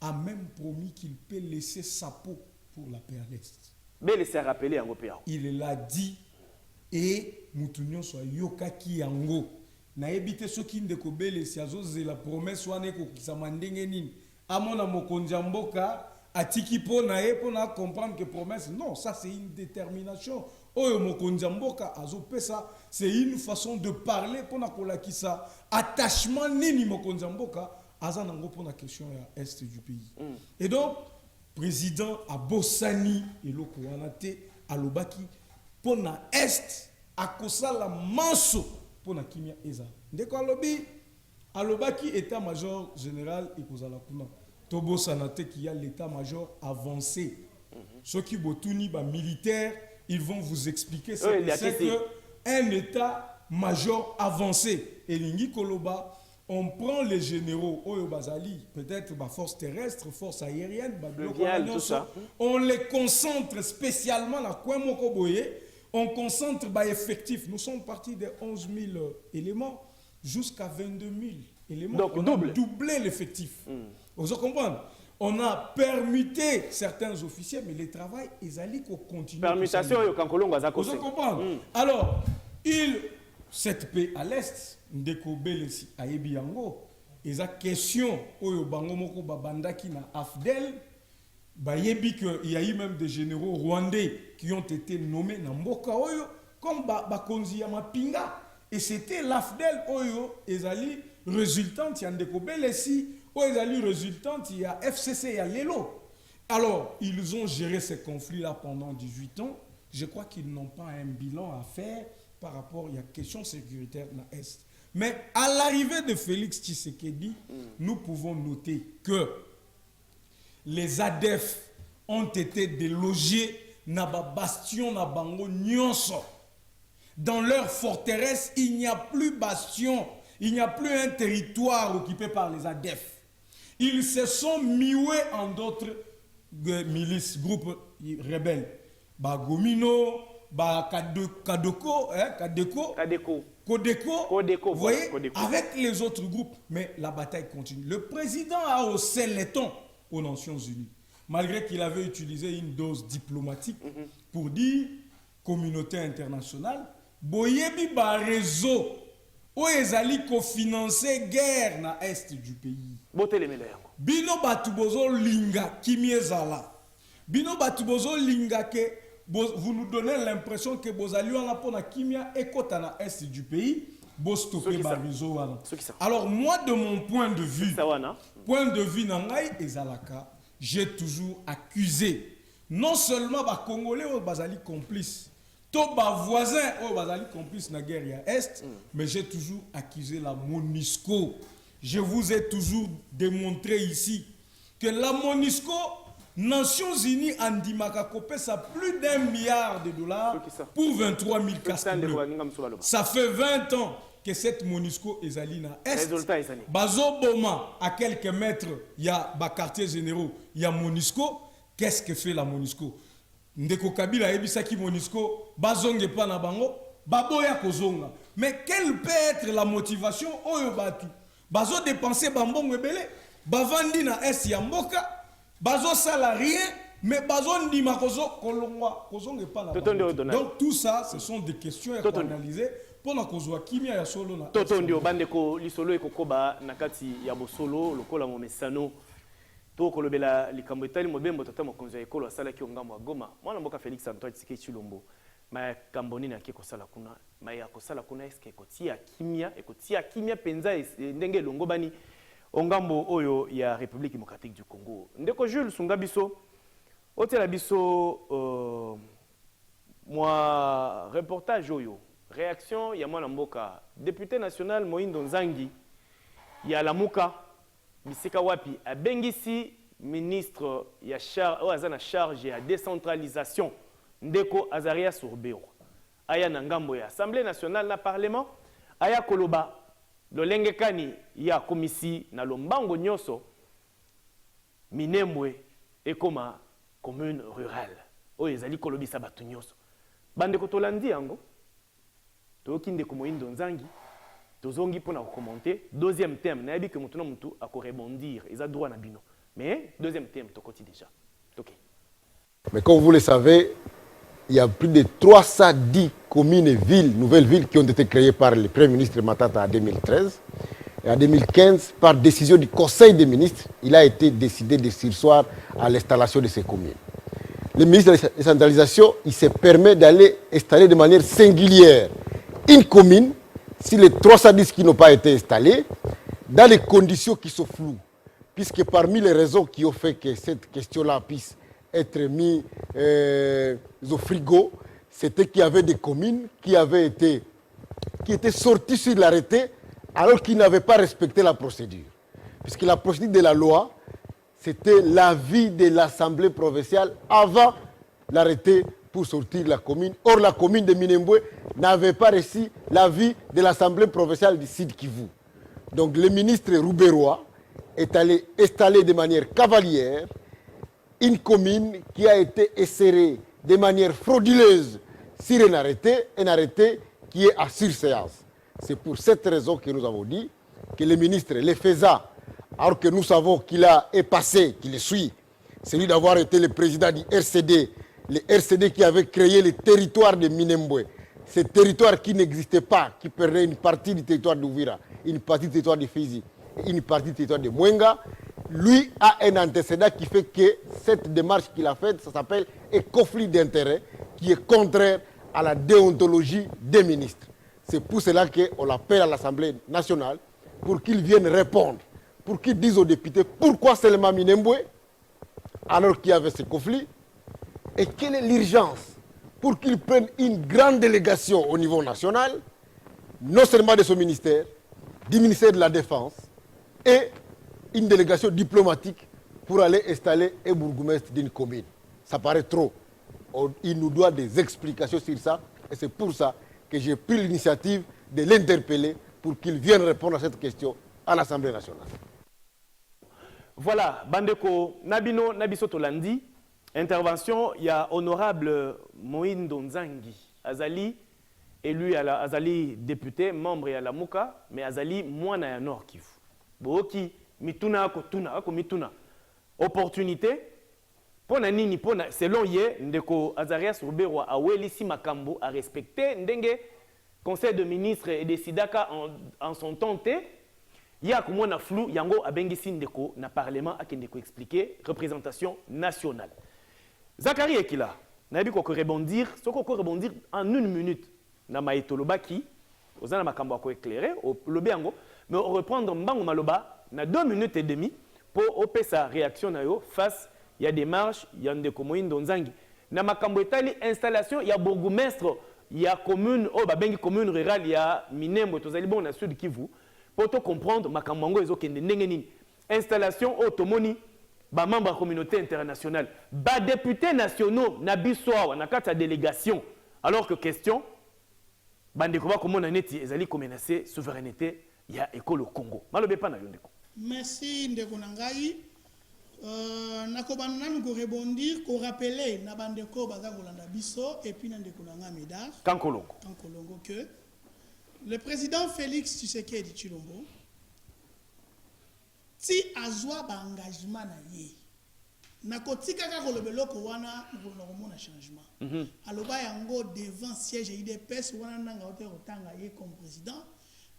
S10: a même promis qu'il peut laisser sa peau pour la paix à l'Est.
S1: Belle s'est rappelé en Européen.
S10: Il l'a dit et Moutounion soit yokaki yango. Na ebite soki ndeko bele si azoze la promesse wane ko kisamandenge nini. Amona mokonzi mboka atiki po na e po na comprendre que promesse non, ça c'est une détermination. Oyo mokonzi mboka azopesa, c'est une façon de parler pour na kolakisa attachement nini mokonzi mboka azanango pour la question ya est du pays. Et donc président Abosani eloko wana te alobaki pour na est akosala manso pour na kimia eza ndeko alobaki état-major général ekozala kuna tobosana te qu'il y a l'état-major avancé ceux qui botuni ba militaire ils vont vous expliquer ça c'est que un état-major avancé elingi koloba on prend les généraux oyo bazali peut-être ba force terrestre force aérienne ba
S1: tout ça.
S10: On les concentre spécialement la coin moko boye. On concentre bah, effectif. Nous sommes partis de 11 000 éléments jusqu'à 22 000 éléments.
S1: Donc,
S10: on a doublé l'effectif. Vous comprenez? On a permuté certains officiers, mais le travail, ils allaient continuer.
S1: Permutation,
S10: vous comprenez? Alors, cette paix à l'Est, Ndeko Belesi, Ayebi Yango, ils ont question, Oyo Bangomoko Babandaki na Afdel, bayebi qu'il y a eu même des généraux rwandais qui ont été nommés dans Mboka Oyo comme Bakonzi Yamapinga. Et c'était l'Afdel Oyo, ezali résultante, il y a Ndeko Belesi, Oyo ezali résultante, il y a FCC, il y a Lelo. Alors, ils ont géré ces conflits-là pendant 18 ans. Je crois qu'ils n'ont pas un bilan à faire par rapport à la question sécuritaire dans l'Est. Mais à l'arrivée de Félix Tshisekedi, nous pouvons noter que les ADF ont été délogés na ba bastion na bango nyonso. Dans leur forteresse, il n'y a plus bastion, il n'y a plus un territoire occupé par les ADF. Ils se sont mués en d'autres milices, groupes rebelles. Ba Gomino, ba Kadeko, vous voyez, avec les autres groupes. Mais la bataille continue. Le président a haussé les tons aux Nations Unies, malgré qu'il avait utilisé une dose diplomatique pour dire communauté internationale, boyebi ba réseau où ezali ko financer guerre na est du pays. Bino batu bozo linga kimiezala. Bino batu bozo linga ke vous nous donnez l'impression que Bozali wana pona kimia ekota na est du pays, bo stopper ba réseau wana. Alors moi de mon point de vue nangai ezalaka, j'ai toujours accusé non seulement ba Congolais ou bazali complices, to ba voisins ou bazali complices na guerre ya est, mais j'ai toujours accusé la MONUSCO. Je vous ai toujours démontré ici que la MONUSCO, Nations Unies, andimaka kopesa plus d'1 milliard de dollars pour 23 000 casques bleus. Ça fait 20 ans que cette MONUSCO est allée à Est. Bazo Boma, à quelques mètres, il y a des quartiers généraux, il y a MONUSCO. Qu'est-ce que fait la MONUSCO? Ndeko Kabila ebisaki MONUSCO, bazonge pa na bango, baboya kozonga. Mais quelle peut être la motivation oyo batu? Bazo dépenser bambongo ebele, bavandi na Est ya mboka, bazo salarié, mais bazo ndima kozo kolongwa, kozonge pa na bango. Donc tout ça, ce sont des questions à analyser. Pona kozwa kimia ya solo na
S1: toto ndio bandeko lisolo ekokoba nakati ya bosolo lokola momesano to kolobela likambo etali mobembo tata mokonzi ya ekolo asala ki ongambo Goma mwana mboka Félix Antoine Tshisekedi Tshilombo ma kamboni na ki kosala kuna ma ya kosala kuna eske ekotia kimia penza ndenge longo bani ongambo oyo ya République démocratique du Congo ndeko Jules Sungabiso otela biso moi reportage oyo réaction ya mwana mboka député national Moindo Nzangi ya Lamuka bisika wapi abengisi ministre ya charge ya décentralisation ndeko Azaria Surbero aya na ngambo ya Assemblée nationale na parlement aya koloba lolenge kani ya komisi na lombango nyoso Minembwe ekoma commune rurale oyo ezali kolobisa batu nyoso bandeko tolandi yango tokinde ko Moindo Nzangi tozongi pona commenter deuxième thème na yabi que mutu na mutu ako rebondir ils a droit na bino mais deuxième thème tokoti déjà OK.
S11: Mais comme vous le savez, il y a plus de 310 communes et villes, nouvelles villes qui ont été créées par le Premier ministre Matata en 2013. Et en 2015, par décision du Conseil des ministres, il a été décidé de surseoir à l'installation de ces communes. Le ministre de la décentralisation, il se permet d'aller installer de manière singulière une commune, si les 310 qui n'ont pas été installés, dans des conditions qui sont floues. Puisque parmi les raisons qui ont fait que cette question-là puisse être mise au frigo, c'était qu'il y avait des communes qui étaient sorties sur l'arrêté alors qu'ils n'avaient pas respecté la procédure. Puisque la procédure de la loi, c'était l'avis de l'Assemblée provinciale avant l'arrêté pour sortir la commune. Or, la commune de Minembwe n'avait pas reçu l'avis de l'Assemblée provinciale du Sud Kivu. Donc, le ministre Rouberois est allé installer de manière cavalière une commune qui a été insérée de manière frauduleuse sur un arrêté qui est à surséance. C'est pour cette raison que nous avons dit que le ministre le faisait, alors que nous savons qu'il est passé, qu'il suit, celui d'avoir été le président du RCD, le RCD qui avait créé le territoire de Minembwe, ce territoire qui n'existait pas, qui perdait une partie du territoire d'Ouvira, une partie du territoire de Fizi, une partie du territoire de Mwenga. Lui a un antécédent qui fait que cette démarche qu'il a faite, ça s'appelle un conflit d'intérêts qui est contraire à la déontologie des ministres. C'est pour cela qu'on l'appelle à l'Assemblée nationale pour qu'ils viennent répondre, pour qu'ils disent aux députés pourquoi seulement Minembwe, alors qu'il y avait ce conflit, et quelle est l'urgence pour qu'ils prennent une grande délégation au niveau national, non seulement de son ministère, du ministère de la Défense, et une délégation diplomatique pour aller installer un bourgmestre d'une commune. Ça paraît trop. Il nous doit des explications sur ça, et c'est pour ça que j'ai pris l'initiative de l'interpeller pour qu'il vienne répondre à cette question à l'Assemblée nationale.
S1: Voilà, Bandeko Nabino Nabiso Tolandi, intervention, il y a honorable Moindo Nzangi, Azali, élu à la Azali député, membre à la Mouka, mais Azali moine à Nord Kivu. Boki mituna ko mituna. Opportunité pona nini pona selon ye ndeko Azaria Surbero a welisi makambo a respecter ndenge conseil de ministres et décidaka en son temps te ya ko mona flou yango abengisi ndeko na parlement akendeko expliquer représentation nationale. Zakari Ekila nayebi ko rebondir soko ko rebondir en 1 minute na maitolobaki ozana makambo ko éclairer au lobi yango mais on reprendre mbango maloba na 2 minutes et demie pour opérer sa réaction na yo face il y a des marches il y a ndeko Moyindo Nzangi na makambo etali installation il y a bourgmestre il y a commune oh ba bengi commune rurale il y a Minembwe tozali bon na sud Kivu pour te comprendre makambo ngo ezokende ndenge nini installation automoni ba membre communauté internationale ba députés nationaux na biso awa na kati ya délégation alors que question bandeko ba komona neti ezali ko menacer souveraineté ya ekolo Congo malobe pa na yo ndeko.
S3: Merci ndeko nangai nakobana nanu ko rebondir ko rappeler na bandeko baza kolanda biso et puis na ndeko nanga Médard Kankolongo que le président Félix Tshisekedi Tshilombo si azwa ba engagement na ye na kotika ka kolobeloko wana na changement aloba yango devant siège IDPS wana nanga otanga ye comme président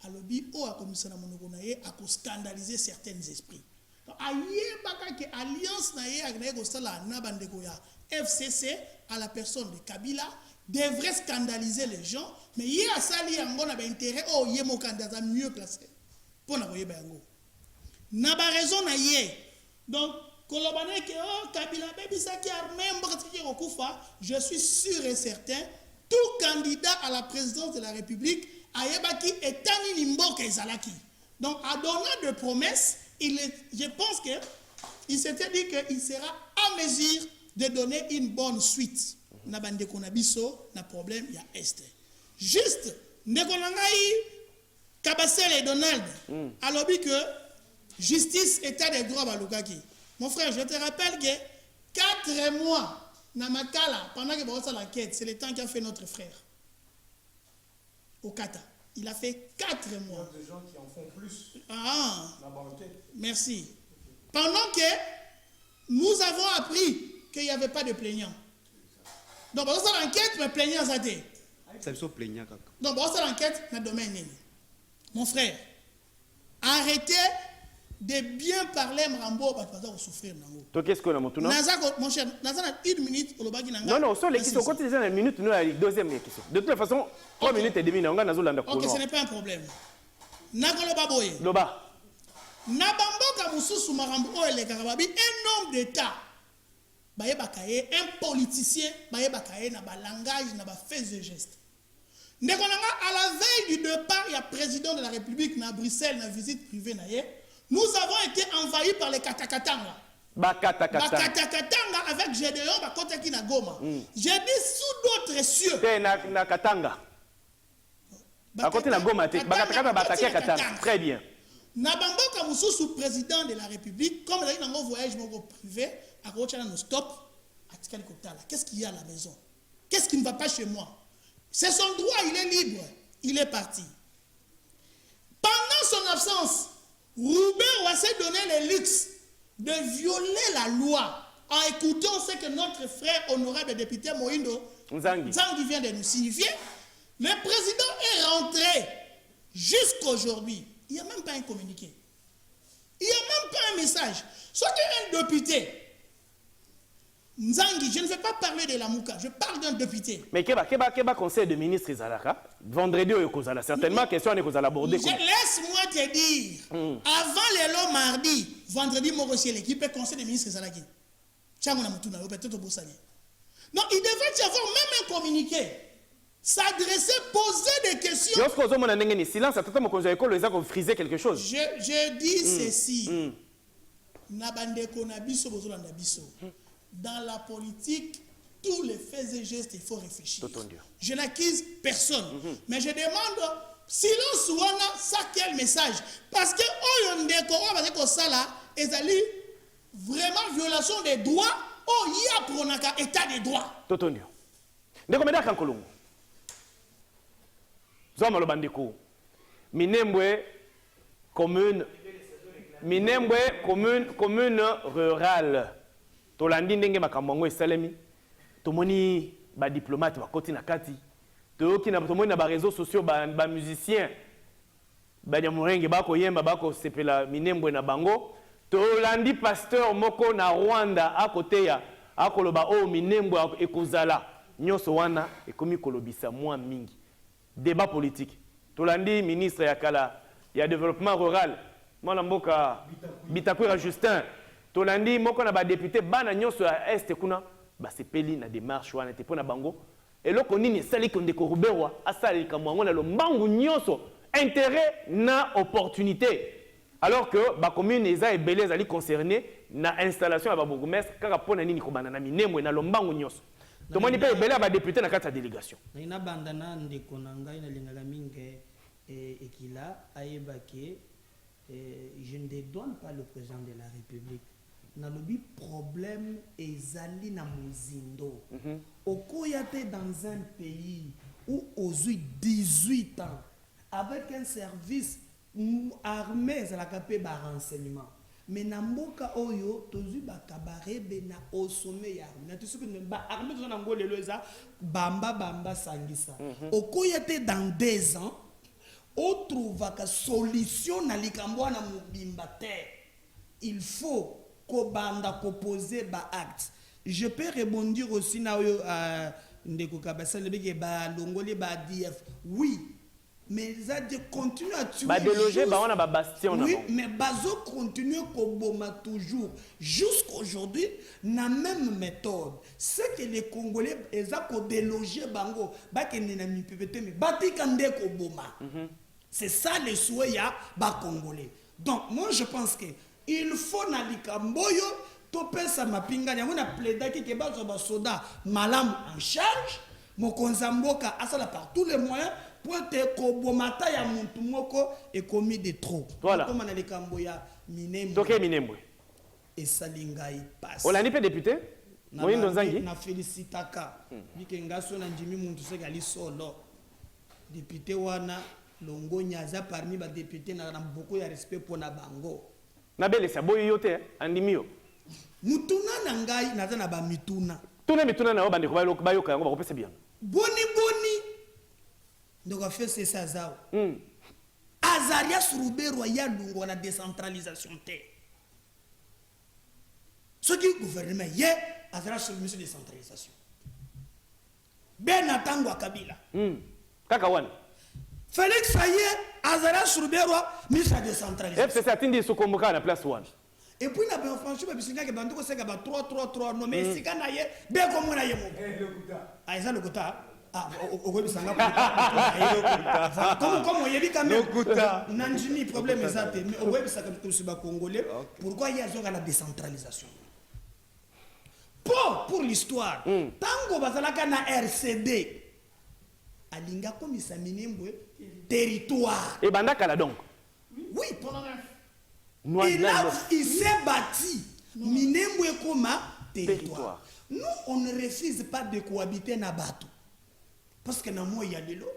S3: alobi o akomisana monoko na ye ako scandaliser certains esprits donc ayebaka ke alliance na ye aknaye kosala na bandeko ya FCC à la personne de Kabila devrait scandaliser les gens mais ye asali yango na ba intérêt o ye mo candidat mieux placé pona koyeba yango na ba raison na ye donc kolobane ke oh Kabila bebisaki armée mbakati kokufa je suis sûr et certain tout candidat à la présidence de la République ayebaki etani nimboka ezalaki donc à donner de promesses je pense que il s'était dit qu'il sera à mesure de donner une bonne suite na bandeko na biso na problème ya este juste ndeko nangai Kabasele Donald alobi que justice état des droits balukaki. Mon frère, je te rappelle que 4 mois na makala pendant que Barossa l'enquête, c'est le temps qu'a fait notre frère au Kata. Il a fait 4 mois.
S10: Il y a des gens qui en font plus.
S3: Ah,
S10: la banquette.
S3: merci. Pendant que nous avons appris qu'il n'y avait pas de plaignant. Donc Barossa l'enquête, mais plaignant ça été.
S2: Ça veut plaignant.
S3: Donc Barossa l'enquête, na domaine. Mon frère, arrêtez de bien parler Mrambo parce que souffrir nango.
S1: Toi qu'est-ce qu'on a monté non?
S3: Mon cher, nazana 1 minute au lobaki nanga.
S1: Non, sur les questions quand ils ont 1 minute nous la deuxième question. De toute façon, 3 minutes et demie nanga nazolanda ko.
S3: OK, ce n'est pas un problème. Nakoloba boye.
S1: Loba.
S3: Na bamboka mususu Marambo o elekaka babi un homme d'état. Baye bakaye un politicien, baye bakaye na ba langage na ba faits et gestes. Ndeko nanga à la veille du départ, il y a président de la République na Bruxelles na visite privée na ye. Nous avons été envahis par les Katakatanga. Katakatanga avec Gédéon, Bakotaki na Goma. J'ai dit sous d'autres cieux.
S1: Na Katanga. Bakotaki na Goma, Katakatanga bataki Katanga. Très bien.
S3: Na bamboka mususu président de la République, comme il y a un voyage privé, à Rochana nous stop, à Tikali Kotala. Qu'est-ce qu'il y a à la maison? Qu'est-ce qui ne va pas chez moi? C'est son droit, il est libre. Il est parti. Pendant son absence, Roubaix s'est donné le luxe de violer la loi en écoutant ce que notre frère honorable député Moyindo Nzangi vient de nous signifier. Le président est rentré jusqu'aujourd'hui. Il n'y a même pas un communiqué. Il n'y a même pas un message. Soit un député. Nzangi, je ne vais pas parler de la Mouka, je parle d'un député.
S1: Mais Keba conseil de ministre Izalaka, vendredi au Kozala, certainement question est Kozala abordée.
S3: Laisse-moi te dire, avant les lots mardi, vendredi, moi aussi l'équipe conseil des ministres Izalaki. Peut-être au Boussani. Donc il devrait y avoir même un communiqué. S'adresser, poser des questions.
S1: Lorsque vous avez un silence, à tout moment, vous avez frisé quelque chose.
S3: Je dis ceci. Nabandeko Nabiso, Bozolanda Biso. Dans la politique, tous les faits et gestes, il faut réfléchir. Je n'accuse personne. Mais je demande, silence ouana, ça quel message? Parce que Oyondeko, ça est vraiment violation des droits. Oh, il y a pour un état des droits.
S1: Totondio. Ndeko meda kankolongo. Zoma lo bandeko. Minembwe commune rurale. Tolandi ndenge makambo esalemi tomoni ba diplomate bakoti na kati tomoni na ba réseaux sociaux ba musiciens ba nyamurenge bako yemba bako sepela Minembwe na bango tolandi pasteur moko na Rwanda à côté ya akoloba o minembo ekozala nyonso wana ekomi kolobisa mwa mingi débat politique tolandi ministre ya kala ya développement rural mwana mboka Bitakwira Justin tolandi moko na ba député bana nyonso ya est kuna basepeli na démarche wana te pona bango eloko nini esali ko ndeko Ruberwa asali kamwango na lombangu nyonso intérêt na opportunité alors que ba commune eza ebele ezali concerné na installation ya ba bourgmestre kaka pona nini kobana na minemwe na lombangu nyonso tomoni pe ebele ba député na kati ya délégation
S4: na ina bandana ndeko na ngai na lingaka mingi ekila ayebake je ne dédouane pas le président de la République nalobi problème ezali na mozindo okoyate dans un pays où aujourd'hui 18 ans avec un service armé za la capé ba renseignement mais na mboka oyo tozui ba kabarebe na au sommet ya armé tu sais que ba armé zo na ngole lo eza bamba sangisa okoyate dans 2 ans on trouve que solution na likambo na mobimba te il faut kobanda proposer ba acte je peux rebondir aussi na oyo ndeko kabasa lebeke ba longoli ba DF oui mais ça de continuer à tuer
S1: ba déloger ba on a ba bastion
S4: oui mais bazo continuer koboma toujours jusqu'aujourd'hui na même méthode c'est que les Congolais eza ko déloger bango ba kende na mipepete mais batika ndeko boma c'est ça le souhait ya ba Congolais donc moi je pense que il faut na likamboyo to pesa mapinga yango na plaidaki ke bazo ba soda malam en charge mokonza mboka asala par tous les moyens pour te kobomata ya muntu moko et commis de trop
S1: voilà
S4: comme na likambo ya minembo
S1: toke minembo
S4: et salingai passe
S1: on a ni pe député moyindo nzangi
S4: na félicitaka bikenga so na njimi muntu se gali solo député wana longonya za parmi ba député na beaucoup ya respect pour na bango
S1: na bele sa boyo yote andimio
S4: mutuna na ngai naza na ba mituna
S1: tuna mituna na obande ko bayoka yango bakopesa bien
S4: boni ndoko fait c'est ça zao Azaria Ruberwa ya lungo na décentralisation te ce qui gouvernement ye Azaria sur mission de décentralisation ben atangwa Kabila
S1: kaka wana
S4: Félix Saye Azaria Ruberwa mission de décentralisation
S1: FCC atindi sukomboka na place one
S4: et puis na ben franchement bisinga ke bandoko seka ba 3 no mais sika na ye be ko mona ye mo aiza lokota comment il y a quand même nanjini problème exact mais au web ça comme sur congolais pourquoi il y a la décentralisation pour l'histoire tango bazalaka na RCD alinga comme ça minembwe territoire
S1: et bandaka la donc
S4: oui il s'est bâti minembwe comme territoire nous on ne refuse pas de cohabiter na bateau. Parce que dans moi, il y a de l'eau.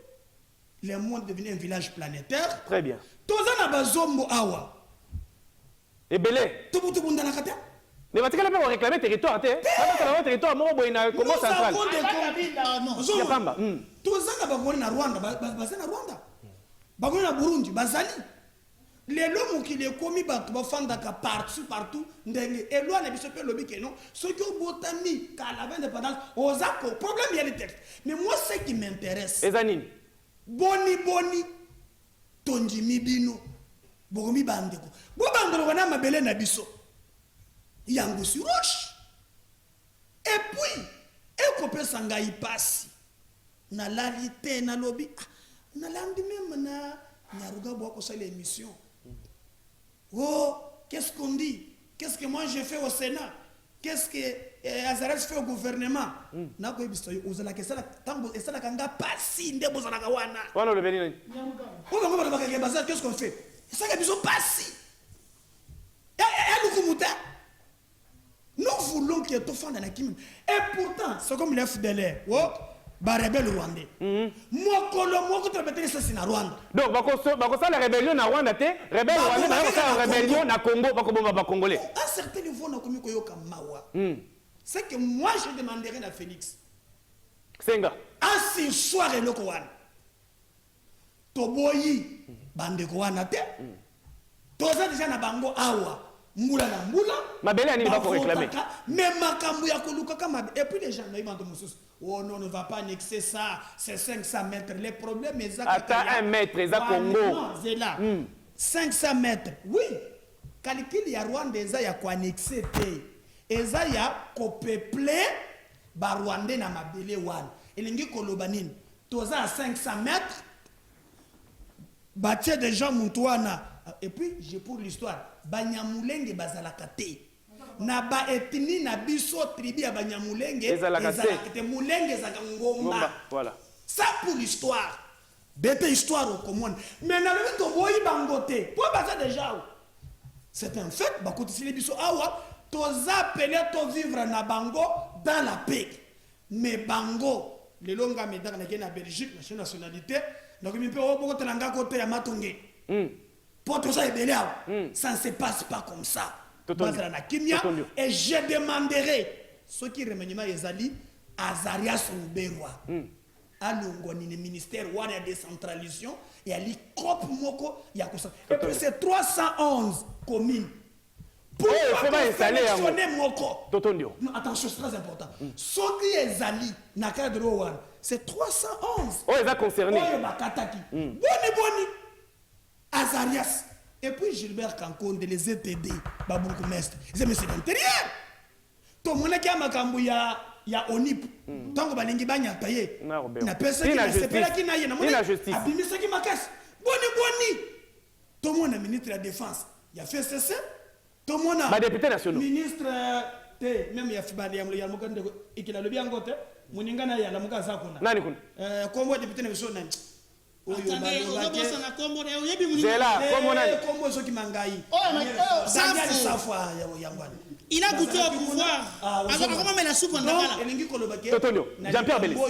S4: Le monde devient un village planétaire.
S1: Très bien.
S4: Tous les bazombo awa.
S1: Et belé.
S4: Tout le monde dans la cata.
S1: Mais va-t-il pas réclamer territoire, t'es? Pas territoire, moi, bon, il a comment central.
S4: Il y a pas. Tous les bazombo na Rwanda, bazé na Rwanda. Bazé na Burundi, bazali. Les lois qui les commis bafandaka partout ndenge et loi na biso pe lobi que non ceux qui ont botami qu'à la indépendance aux accords problème il y a les textes mais moi ce qui m'intéresse
S1: ezanine
S4: boni tonjimi bino bokomi bandeko bo bandelo wana mabele na biso yango sur roche et puis ekopesa ngai pasi na lalité na lobi na landi même na nyaruga bo ko sa l'émission. Oh, qu'est-ce qu'on dit? Qu'est-ce que moi j'ai fait au Sénat? Qu'est-ce que Azaras fait au gouvernement? Na ko biso ozala kesala tango esala kanga pasi nde bozala kawana.
S1: Wana le beni.
S4: On va voir bakake bazar qu'est-ce qu'on fait? Ça que biso pasi. Nous voulons que tout fond dans la kim. Et pourtant, c'est comme les FDLR. Oh, ba rebelle rwandais. Moi kolo ko tebeteli ça na Rwanda.
S1: Donc bako ça la rébellion na Rwanda te, rebelle rwandais ba ça rébellion na Congo bako bomba ba congolais.
S4: À certain niveau na komi koyoka mawa. C'est que moi je demanderai à Félix.
S1: Senga.
S4: Asi soir et loko wana. Toboyi bande ko wana te. Toza déjà na bango awa. mbula na mbula
S1: mabele ani va réclamer
S4: mais makambu ya koluka kama et puis les gens là ils vont oh non, on ne va pas annexer ça, c'est 500 mètres. Les problèmes,
S1: attends, 1 mètre, c'est Congo.
S4: Non, c'est là. 500 mètres, oui. Calcul, il y a Rwanda, il y a quoi annexer. Il y a quoi peupler, Rwanda na mabele wan. Et l'ingi kolobanin, toza à 500 mètres, bâtir des gens moutouana. Et puis, j'ai pour l'histoire, Banyamulenge bazalakate. Na ba etni na biso tribu ya Banyamulenge ezalakate mulenge ezaka ngomba.
S1: Voilà.
S4: Ça pour l'histoire. Bête histoire au commun. Mais na le to boyi bangote. Pour baza déjà. C'est un fait ba kotisile biso awa toza appelé to vivre na bango dans la paix. Mais bango le longa medaka na Belgique la nationalité donc mi pe o boko telanga côté ya Matonge. Pour tout ça ça ne se passe pas comme ça. Et je demanderai ce qui remaniement Ezali Azarias Ouberwa. Alongoni le ministère ou la décentralisation et à l'ICOP Moko Yakosa. Et puis c'est 311 communes. Pour sélectionner Moko. Non, attention, c'est très important. Ce qui est Ezali na cadre One, c'est 311.
S1: Oh, il va concerner.
S4: Oh, Bakataki. Boni. Azarias. Et puis Gilbert Kankonde, les ETD, Baboukou Mestre. Ils disent, mais c'est l'intérieur. Tout le monde qui a makambu ya ONIP. Tant que balingi banya taillé. Na personne qui n'a pas qui n'a rien.
S1: La justice.
S4: Abimisa qui makas. Boni. Tout le monde a ministre de la défense. Il a fait ceci. Tout le monde a.
S1: Député national.
S4: Ministre même il y a Fibali ya mukande ikila lobi angote. Muningana ya la mukaza kuna.
S1: Nani kuna?
S4: Kombo député national.
S12: Il a goûté au pouvoir.
S1: Jean-Pierre Bélessi.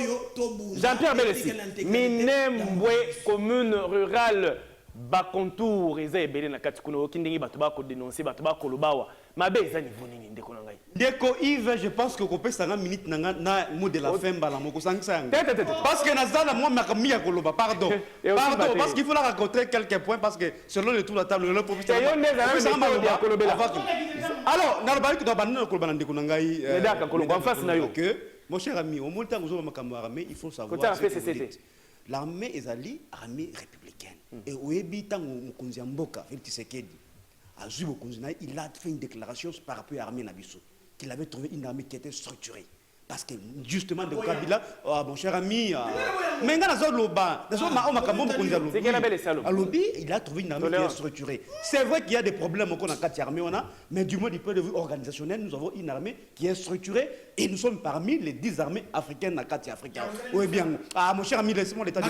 S1: Jean-Pierre Bélessi. Minembwe, commune rurale, bas contour, et zé belé na katikuno, kindingi batubako dénoncer, batubako lobawa. Ma belle, niveau nini ndeko nangai.
S9: Deko Yves, je pense que kopé sanga minute na mot de la fin bala moko sang. Parce que nazana moi makami ya koloba, pardon. Pardon, parce qu'il faut la raconter quelques points parce que selon le tour de la table le professeur. Alors, na ba ki do banana koloba ndeko nangai.
S1: D'accord, koloba en face na yo.
S9: Que mon cher ami, au moment où makambo armée, il faut savoir. L'armée ezali armée républicaine. Et oyebi tango mukonzi mboka, Félix Tshisekedi. Il a fait une déclaration par rapport à l'armée Nabiso, qu'il avait trouvé une armée qui était structurée. Parce que justement, de Kabila, mon cher ami, mais il a trouvé une armée qui est structurée. C'est vrai qu'il y a des problèmes au Konakati armée, mais du moins du point de vue organisationnel, nous avons une armée qui est structurée et nous sommes parmi les 10 armées africaines Nakati africaines. Oui, bien. Mon cher ami, laissez-moi l'état.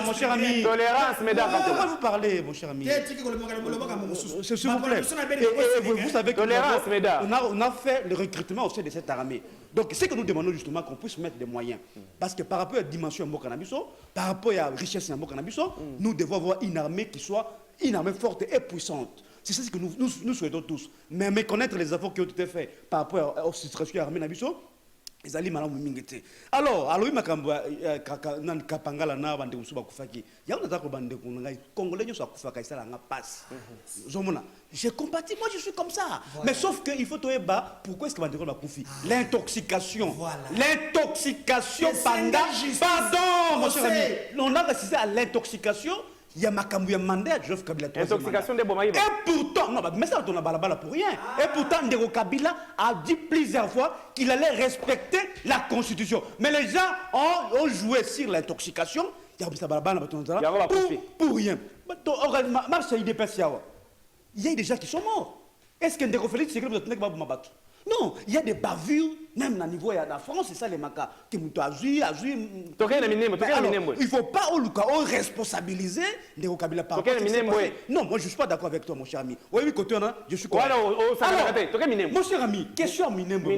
S9: Mon cher ami.
S1: Tolérance, mesdames.
S9: Comment vous parlez, mon cher ami? S'il vous plaît. Et vous savez que on a fait le recrutement au sein de cette armée. Donc, c'est que nous demandons justement qu'on puisse mettre des moyens. Parce que par rapport à la dimension de Mokanabiso, par rapport à la richesse de Mokanabiso, nous devons avoir une armée qui soit une armée forte et puissante. C'est ça que nous souhaitons tous. Mais méconnaître les efforts qui ont été faits par rapport aux situations de l'armée Nabiso, alors, alors, je compatis, moi je suis comme ça. Mais sauf qu'il faut te bas. Pourquoi est-ce que Bandeko va confier l'intoxication? L'intoxication pendant. Pardon, mon cher ami. On a assisté à l'intoxication. Il y a Makambu, il y a Mandé, Joseph Kabila.
S1: Intoxication des Bomaïba.
S9: Et pourtant, non, mais ça, on a balabala pour rien. Et pourtant, Ndeko Kabila a dit plusieurs fois qu'il allait respecter la Constitution. Mais les gens ont joué sur l'intoxication. Il y a pour rien. Il y a des gens qui sont morts. Est-ce que Ndeko Félix c'est que vous êtes non, il y a des bavures, même au niveau de la France, c'est ça les macas. Il ne faut pas responsabiliser les Kabila par rapport à non, moi je ne suis pas d'accord avec toi, mon cher ami. Oui, côté on a, je suis correct. Alors, mon cher ami, question Minembwe.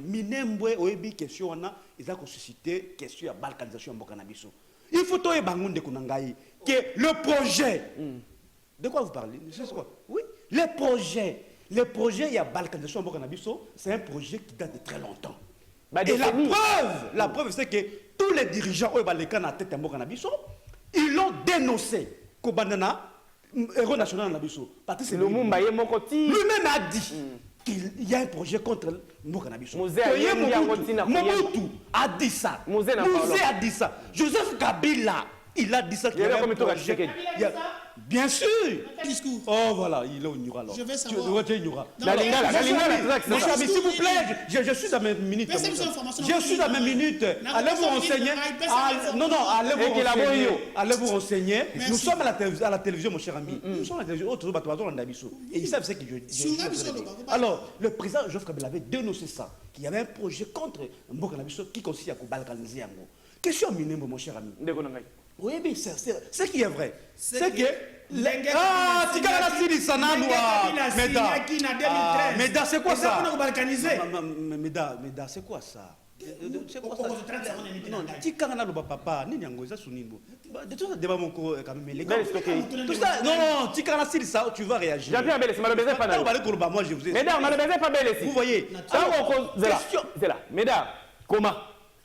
S9: Minembwe, oui, question on a, ils ont suscité question à balkanisation en Bokanabiso. Il faut que le projet. De quoi vous parlez? C'est quoi? Oui, le projet, il y a balkanisation en Bokanabiso, c'est un projet qui date de très longtemps. Et la preuve, c'est que tous les dirigeants, ils l'ont dénoncé. héros national Nabiso. Patrice
S1: Lumumba est mon côté.
S9: Lui-même a dit qu'il y a un projet contre Mboka Nabiso.
S1: Mobutu
S9: a dit ça. Mouzé a dit ça. Joseph Kabila, il a dit ça.
S1: Il y a un projet.
S9: Bien sûr.
S12: Discours.
S9: Oh voilà, il est ignorant alors.
S12: Je vais savoir.
S9: Mon
S12: cher
S9: ami, s'il vous plaît, je suis dans mes minutes. Je suis dans mes minutes. Allez vous renseigner. Non, allez vous renseigner. Nous sommes à la télévision, mon cher ami. Nous sommes à la télévision. Et ils savent ce que je dis. Alors, le président Joseph Kabila avait dénoncé ça, qu'il y avait un projet contre Mboka Nabiso qui consiste à balkaniser. Question minime, mon cher ami. Oui, mais c'est ce qui est vrai. C'est que... Ah, Tikana Sidi Sananoua. Meda, c'est quoi ça? Meda, c'est quoi ça? C'est quoi ça? Non, Tikana Loba Papa, Ninyango, ça Sounibo. De tout ça, débat mon co, quand même, les gars. Non, Tikana Sidi ça, tu vas réagir.
S1: Jean-Pierre Bélé, c'est mal baisé pas là.
S9: Moi, je vous ai.
S1: Meda, mal baisé pas Bélé.
S9: Vous voyez?
S1: C'est là. Meda, comment?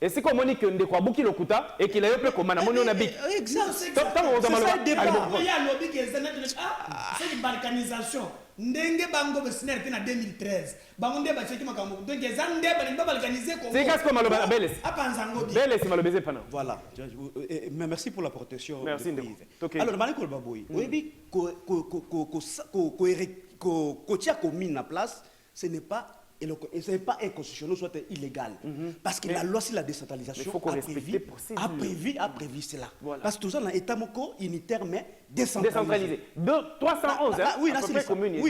S1: Et c'est comme on dit que nous avons beaucoup de locuta et qu'il a eu plus comme on a dit.
S4: Exact. C'est ça le débat. Il y a un lobby qui est c'est une balkanisation. Ndenge bango besner en 2013. Bango ndeba cheki makambo. Donc les andeba ni balkaniser Congo.
S1: C'est qu'est-ce qu'on m'a Bélé. Bélé c'est mal baisé pas.
S9: Voilà. Merci pour la protection.
S1: Merci.
S9: Alors Maliko Baboui, oui bi ko tia commune na place, ce n'est pas et ce n'est pas inconstitutionnel, soit illégal. Parce que la loi sur la décentralisation a prévu cela. Voilà. Parce que tout ça, dans l'État unitaire, mais décentralisé.
S1: 311,
S9: oui, là, c'est communes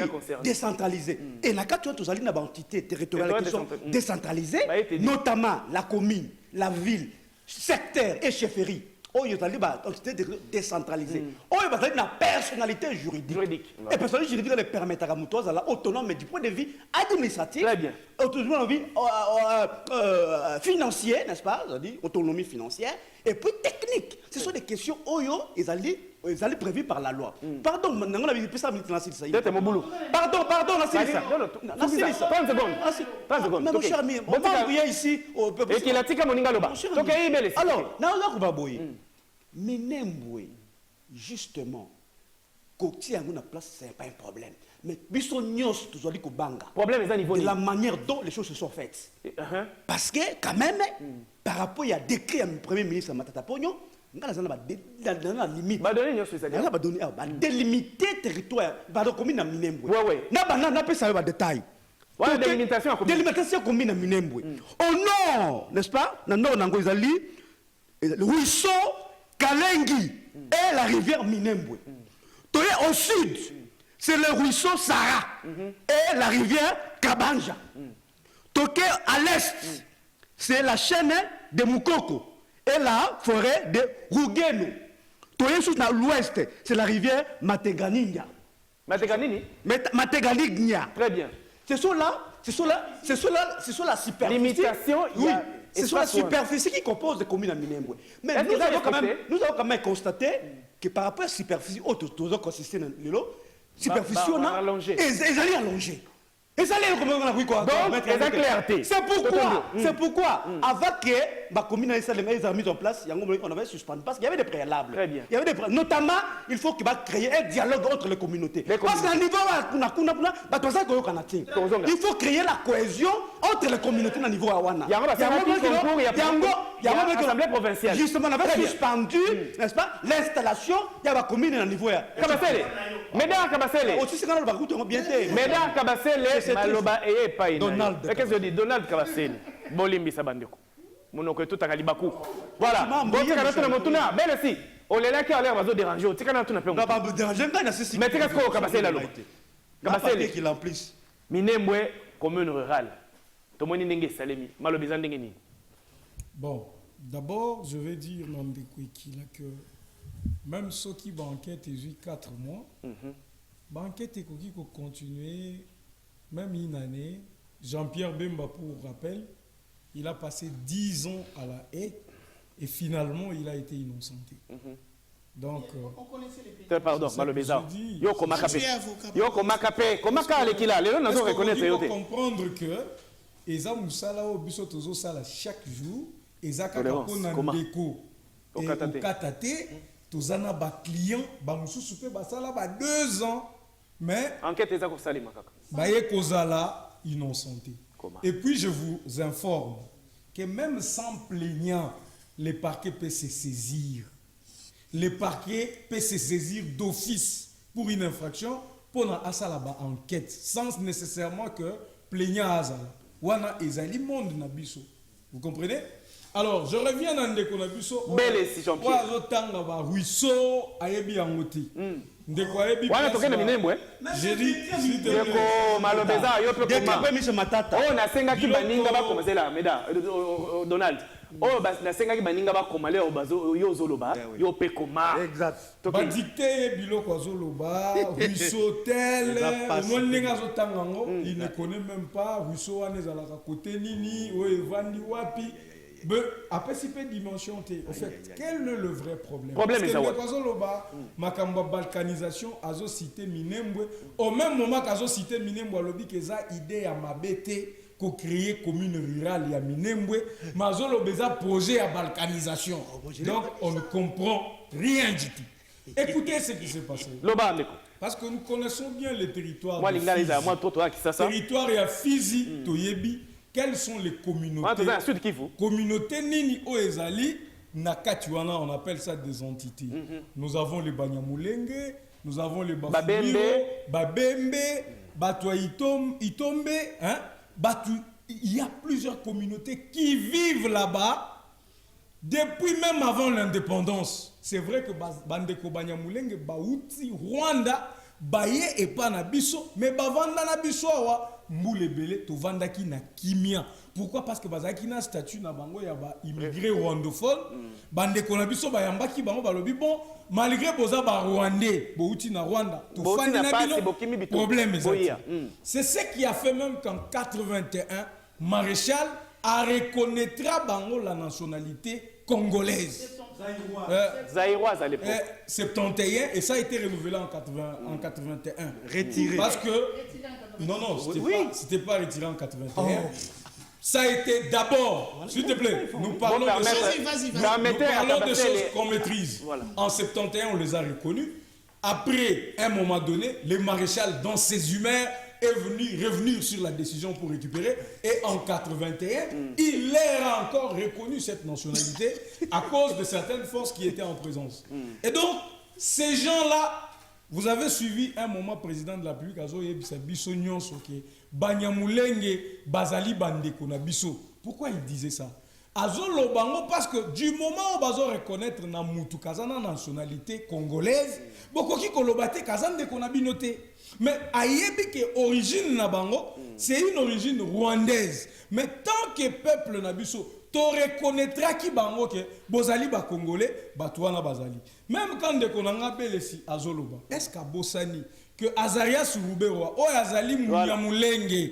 S9: décentralisé. Et là, quand tu as tous les entités territoriales qui sont décentralisées, notamment la commune, la ville, secteur et chefferie, il y a une entité décentralisée. Il y a une personnalité juridique. Et personnalité juridique, elle permet à la autonome, mais du point de vue administratif, autonomie financière, n'est-ce pas? Autonomie financière, et puis technique. Ce sont des questions ils allaient prévues par la loi. Pardon, maintenant, on a vu ça,
S1: c'est mon boulot.
S9: Pardon, Nassir. 30 secondes. Mon cher ami, on va envoyer ici.
S1: Et qu'il a tika moninga loba.
S9: Alors, Minembwe, justement, côté à la place, ce n'est pas un problème. Mais bisognos, tu dois dire banga.
S1: Problème est à niveau
S9: de la manière dont les choses se sont faites. Parce que, quand même, par rapport à décret à mon premier ministre Matata Pogno, on a la limite. Délimiter territoire. Pardon, commune à Minembwe. On a pas ça détail. Délimitation commune à Minembwe. Au nord, n'est-ce pas? Dans le nord, le ruisseau Kalengi et la rivière Minembwe. Au sud, c'est le ruisseau Sara et la rivière Kabanja. À l'est, c'est la chaîne de Mukoko et la forêt de Rugeno. À l'ouest, c'est la rivière Mateganigna. Mateganigna.
S1: Très bien.
S9: C'est cela la superficie.
S1: Limitation,
S9: oui. C'est sur la superficie qui compose des communes à Minembwe. Mais nous avons quand même constaté que par rapport à la superficie, nous avons consisté dans le lot, superficie, on a allongé. Ils allaient allonger. Ils allaient quoi?
S1: Donc,
S9: c'est pourquoi, avant que la commune ait mis en place, on avait suspendu parce qu'il y avait des préalables.
S1: Très bien.
S9: Notamment, il faut qu'il va créer un dialogue entre les communautés. Parce qu'à niveau, il faut créer la cohésion entre les communautés au niveau Awana.
S1: Il y a une assemblée provinciale.
S9: Justement, on avait suspendu, n'est-ce pas, l'installation de la commune au niveau
S1: Kabasele. Meda Kabasele.
S9: Aussi, c'est quand on va bien.
S1: Meda Kabasele, Maloba et Païna. Donald. Qu'est-ce que je dis? Donald Kabasele. Bolimbi Sabandeko. Monoko tout à Kalibakou. Voilà. Bon, tu as Montuna. Belle si. On est là qui a l'air de déranger. Tu as un peu.
S9: On va pas déranger.
S1: Mais tu as quoi Kabasele là?
S9: Kabasele qui l'emplisse.
S1: Minembwe, commune rurale. Tomoni Nenge Salemi. Malobizan Nengeni.
S10: Bon, d'abord, je vais dire que même ceux qui banquettent 4 mois, banquette et qui continuer même une année. Jean-Pierre Bemba, pour rappel, il a passé 10 ans à la haie et finalement il a été innocenté. Donc,
S1: pardon, Malobeza. Yoko Makape. Yoko Makape. Comment est-ce
S10: qu'il faut comprendre que Eza Moussala au Bissotozo Sala chaque jour, Eza Kakapona Ndeko et Okatate, tozana ba client ba mususu pe basala ba 2 ans mais
S1: enquête eza ko salima kaka
S10: baye kozala innocenté. Et puis je vous informe que même sans plaignant, les parquets peuvent se saisir. Les parquets peuvent se saisir d'office pour une infraction pour la enquête sans nécessairement que plaignant azala. Wana ezali monde na biso. Vous comprenez? Alors, je reviens dans Ndeko na biso.
S1: Belle si Jean-Pierre.
S10: Wa zotanga ba ruisseau ayebi yangoti. Ndeko ayebi.
S1: Wana tokenda minembwe.
S10: J'ai dit
S1: Ndeko malobeza yo pe koma.
S9: Ndeko miso matata.
S1: Oh na senga ki baninga ba koma zela meda Donald. Oh bas na senga ki baninga ba koma leo bazo yo zoloba yo pe koma.
S9: Exact.
S10: Ba dicté biloko zoloba ruisseau tel moninga zotanga ngo il ne connaît même pas ruisseau wana ezalaka côté nini o evandi wapi. Après, c'est pas dimension. En fait, quel est le vrai problème? Parce que le balkanisation, azo cité Minembwe. Au même moment qu'azo cité Minembwe, lobi que ça idée à mabete ko créer commune rurale ya Minembwe, mais azo lobeza projet à balkanisation. Donc, on ne comprend rien du tout. Écoutez ce qui s'est passé. Parce que nous connaissons bien les territoires. Moi, territoire ya Fizi, Toyebi. Quelles sont les communautés? Communautés nini oezali na katiwana, on appelle ça des entités. Nous avons les Banyamulenge, nous avons les Bafumiro, Babembe, Batwa Itombe, hein? Il y a plusieurs communautés qui vivent là-bas depuis même avant l'indépendance. C'est vrai que Bandeko Banyamulenge, Baouti, Rwanda, Baye et pas na biso, mais Bavanda na biso wa. Moulebele to vandaki na kimia. Pourquoi? Parce que bazaki na statut na bango ya ba immigré rwandophone. Bande konabiso ba yambaki bango balobi bon malgré boza ba rwandais bouti na Rwanda to fandi na bino problème c'est ce qui a fait même qu'en 81 Maréchal a reconnaîtra bango la nationalité congolaise.
S1: Zaïroise à l'époque.
S10: 71 et ça a été renouvelé en 81.
S9: Retiré.
S10: Parce que non, c'était pas retiré en 81. Ça a été d'abord, s'il te plaît, nous parlons de choses qu'on maîtrise. Voilà. En 71, on les a reconnus. Après, à un moment donné, le maréchal, dans ses humeurs, est revenu sur la décision pour récupérer. Et en 81, il leur a encore reconnu cette nationalité à cause de certaines forces qui étaient en présence. Et donc, ces gens-là, vous avez suivi un moment président de la République, Banyamulenge, Bazali Bandeko na biso. Pourquoi il disait ça? Azolo bango parce que du moment où bazo reconnaître na mutu kazana nationalité congolaise, bokoki kolobate kazan de konabinote. Mais ayebi que origine na bango, c'est une origine rwandaise. Mais tant que peuple na biso to reconnaîtra ki bango que bozali ba congolais, batwana bazali. Même quand de konanga belesi azoloba. Est-ce qu'à Bosani que Azarias Rouberoa o Azali Munyamulenge,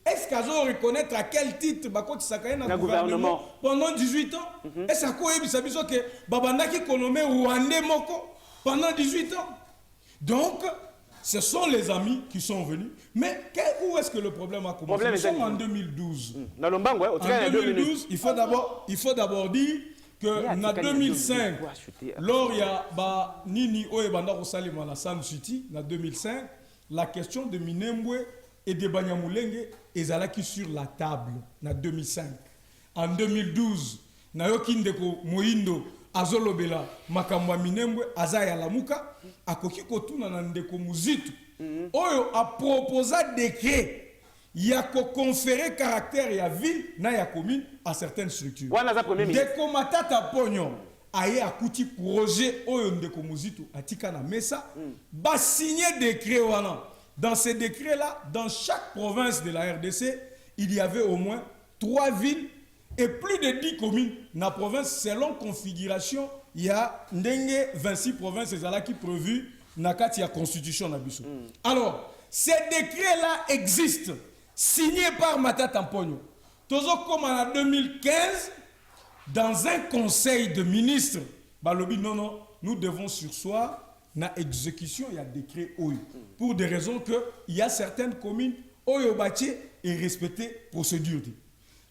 S10: est-ce qu'à reconnaître à quel titre Bakoti Sakaye na gouvernement pendant 18 ans? Est-ce que Babandaki Kolomé Rwandais Moko pendant 18 ans? Donc, ce sont les amis qui sont venus. Mais où est-ce que le problème a commencé? Nous sommes en 2012. En 2012, il faut d'abord dire que en 2005, lors il y a Nini Oebanda Rosalima la San City, en 2005, la question de Minembwe et de Banyamulenge est allée sur la table en 2005. En 2012, Nayoki Ndeko Moindo Azolobela Makamba Minembwe Azaya Lamuka akoki kotuna na Ndeko Muzitu oyo a proposé décret il y a conféré caractère ya ville na ya commune à certaines structures. Ndeko Matata Pognon aye akuti projet oyo Ndeko Muzitu atika na mesa ba signer décret wana. Dans ces décrets-là, dans chaque province de la RDC, il y avait au moins 3 villes et plus de 10 communes. Dans la province, selon configuration, il y a 26 provinces qui sont prévues dans la constitution. Alors, ces décrets-là existent, signés par Matata Mpogno. Toujours comme en 2015, dans un conseil de ministres, Balobi, non, nous devons surseoir na exécution, il y a décret OYO. Pour des raisons que il y a certaines communes OYO bâti et respecter procédure.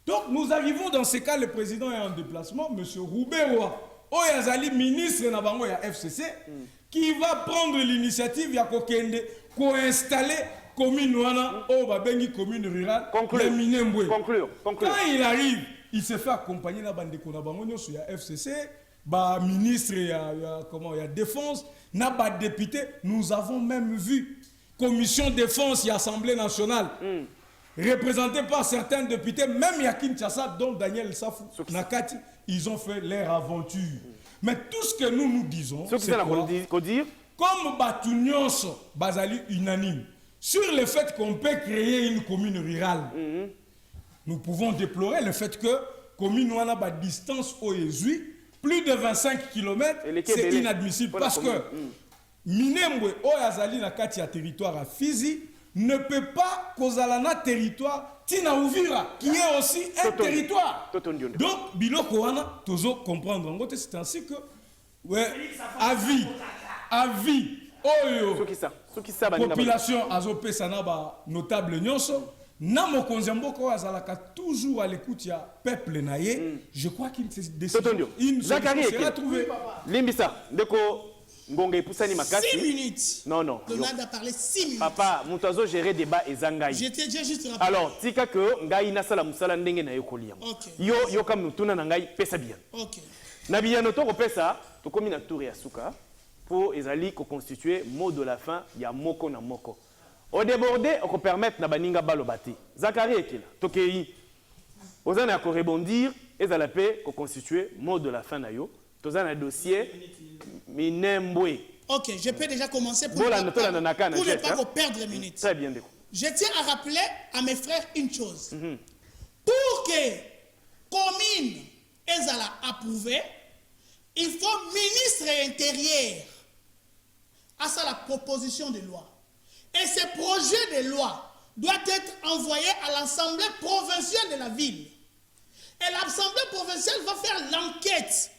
S10: Donc nous arrivons dans ce cas, le président est en déplacement, M. Rouberoa, Oyazali ministre na bango ya FCC qui va prendre l'initiative ya kokende ko installer commune wana o babengi commune rurale de Minembwe.
S1: Conclure.
S10: Quand il arrive, il se fait accompagner na bandeko na bango nyoso ya FCC, ba ministre ya défense, na ba député, nous avons même vu commission défense et assemblée nationale représentée par certains députés, même ya Kinshasa, dont Daniel Safou, Nakati, ils ont fait leur aventure. Mais tout ce que nous disons, c'est quoi? Comme Batunios Bazali unanime sur le fait qu'on peut créer une commune rurale, nous pouvons déplorer le fait que commune wana ba distance au Yezui, plus de 25 km, c'est inadmissible parce que Minembwe Oyazali na kati ya territoire à Fizi ne peut pas kozala na territoire Tina Ouvira qui est aussi un territoire. Donc biloko wana tozo comprendre en gros c'est ainsi que avis oyo population azopesa na ba notable nyonso na mokonzi mboko azalaka toujours à l'écoute ya peuple naye. Je crois qu'il sera trouvé.
S1: Limbisa ndeko Ngonga epusani makasi
S12: 6 minutes.
S1: Non.
S12: Donald a parlé 6 minutes.
S1: Papa, mutuazo gérer débat ezangai.
S12: J'étais juste rappelé.
S1: Alors, tika que ngai nasala musala ndenge na yokolia. Yo kam mutuna na ngai pesa bien.
S12: OK.
S1: Na bien to ko pesa, to komi na tour ya suka pour ezali ko constituer mot de la fin ya moko na moko. Au déborder, on peut permettre na baninga balobati. Zakari ekila, tokei. Ozana ko rebondir ezala pe ko constituer mot de la fin na yo. Tozana un dossier Minembwe.
S12: Ok, je peux déjà commencer pour ne pas vous perdre les minutes.
S1: Très bien.
S12: Je tiens à rappeler à mes frères une chose. Pour que commune Ezala approuvé, il faut ministre intérieur à ça la proposition de loi. Et ce projet de loi doit être envoyé à l'Assemblée provinciale de la ville. Et l'Assemblée provinciale va faire l'enquête.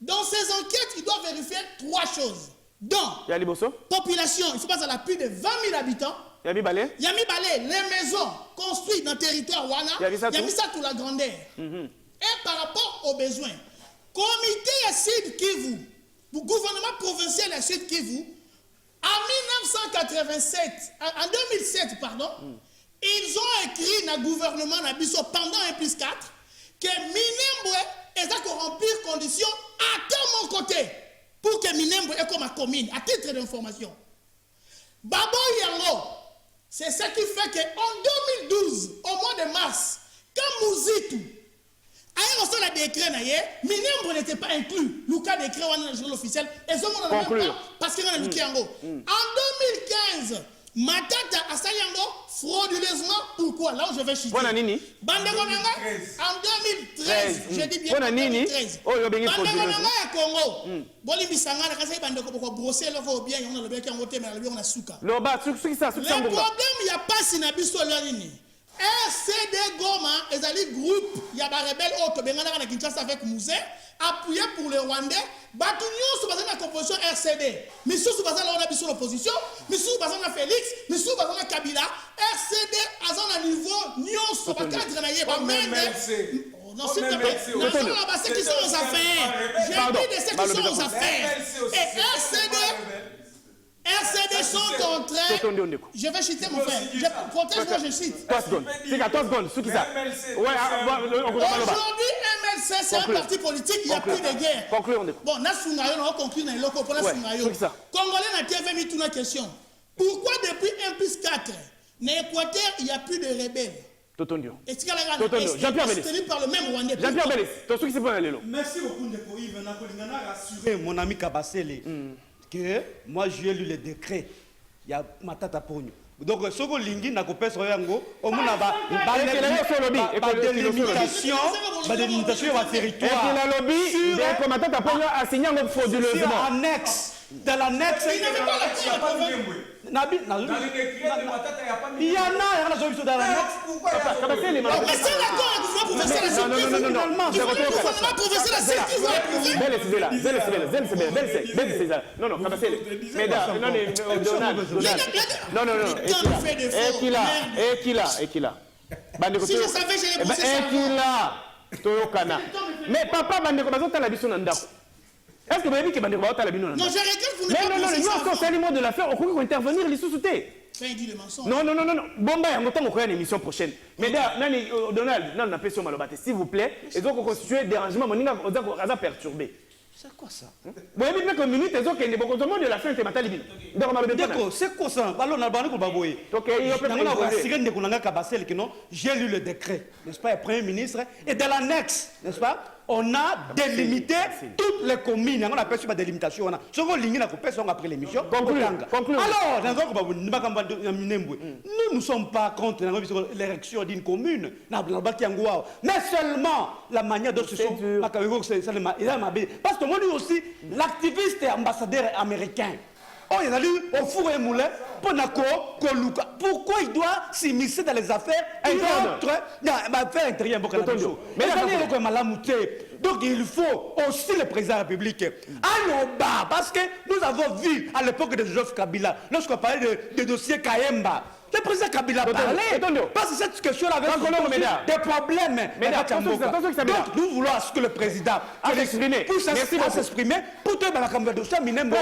S12: Dans ces enquêtes, il doit vérifier 3 choses. Donc, population, il faut pas à la plus de 20 000 habitants. Yami Balé, les maisons construites dans le territoire Wana, Yami ça toute la grandeur. Et par rapport aux besoins, comité à Sud Kivu, le gouvernement provincial à Sud Kivu, en 2007, pardon, ils ont écrit dans le gouvernement Nabiso pendant 1+4 que Minembwe est à remplir conditions à tout mon côté pour que Minembwe est comme ma commune, à titre d'information. Babo Yango, c'est ce qui fait qu'en 2012, au mois de mars, quand Mouzitou a reçu le décret, Minembwe n'était pas inclus. Le cas décret dans le journal officiel, et ce moment même parce qu'il y a un Yango. En 2015, Matata a Sayango frauduleusement. Pourquoi? Là où je vais chuter. En 2013, je dis bien en 2013. Bandegonanga à Congo. Bolimi Sangana, quand il y a brosser le bien, on a le bien qui a voté, mais on a souka. Le problème, il n'y a pas si Nabiso Lorini. RCD Goma, les alliés groupe, il y a des rebelles autres, Bengana Kinshasa avec Mouzé, appuyé pour les Rwandais, Batunion sous la composition RCD, Missou sous la mission l'opposition, Missou sous Félix, Missou sous Kabila, RCD à un niveau, Nyon sous la cadre naïe, non, s'il te plaît, nous sommes là-bas, ceux qui sont aux affaires. J'ai dit de ceux qui sont aux affaires. Et RCD sont en train. Je vais chuter mon frère. Protège-moi, je cite.
S1: 3 secondes. C'est 3 secondes. Ce qui ça.
S12: Aujourd'hui, MLC, c'est un parti politique, il n'y a plus de guerre. Bon, Nasungayo, on va conclure dans le local pour Nasungayo. Congolais n'a pas mis toute la question. Pourquoi depuis 1+4, dans l'Équateur, il n'y a plus de rebelles?
S1: Totondio.
S12: Jean-Pierre Bélès. Par le même Rwandais.
S1: Jean-Pierre Bélès.
S2: Merci beaucoup de Koïve. Rassurer mon ami Kabasele que moi j'ai lu le décret. Il y a Matata Pogno. Donc, ce que l'Ingi n'a pas fait, au moins, la délimitation du territoire.
S1: Et la lobby, comme Matata Pogno a signé un frauduleusement.
S2: Annexe. De l'annexe.
S12: Il n'avait pas la clé.
S2: Il y en a dans l'annexe.
S12: Mais c'est d'accord, vous pouvez faire la surprise.
S1: Si je savais, j'ai les
S12: procès.
S1: Mais papa, Est-ce que vous avez dit que Bandeko va la bino?
S12: Non, je regrette que vous ne
S1: pas
S12: posé ça.
S1: Non, c'est le mot de l'affaire. On peut intervenir les sous-soutés.
S12: Fin dit le mensonge.
S1: Non. Bon, bah, on va une émission prochaine. Mais Donald, non, on a fait sur Malobate. S'il vous plaît, et donc on constitue dérangement, on a perturbé.
S9: C'est quoi ça?
S1: Vous avez dit que minute, et donc il y a beaucoup de la fin, c'est ma talibine.
S9: D'accord, c'est quoi ça? J'ai lu le décret, n'est-ce pas, le Premier ministre, et dans l'annexe, n'est-ce pas, on a délimité toutes les communes. On appelle ça la délimitation. On a après l'émission. Alors, nous ne sommes pas contre l'érection d'une commune, mais seulement la manière dont ce sont. Parce que moi, lui aussi, l'activiste et ambassadeur américain. Oh, il a lu au four et moulin, pourquoi il doit s'immiscer dans les affaires intérieures? Donc il faut aussi le président de la République aller au bas, parce que nous avons vu à l'époque de Joseph Kabila, lorsqu'on parlait de dossier Kayemba, le président Kabila parlait, parce que cette question-là avait des problèmes. Donc nous voulons à ce que le président puisse s'exprimer pour te mettre comme dossier Minembo.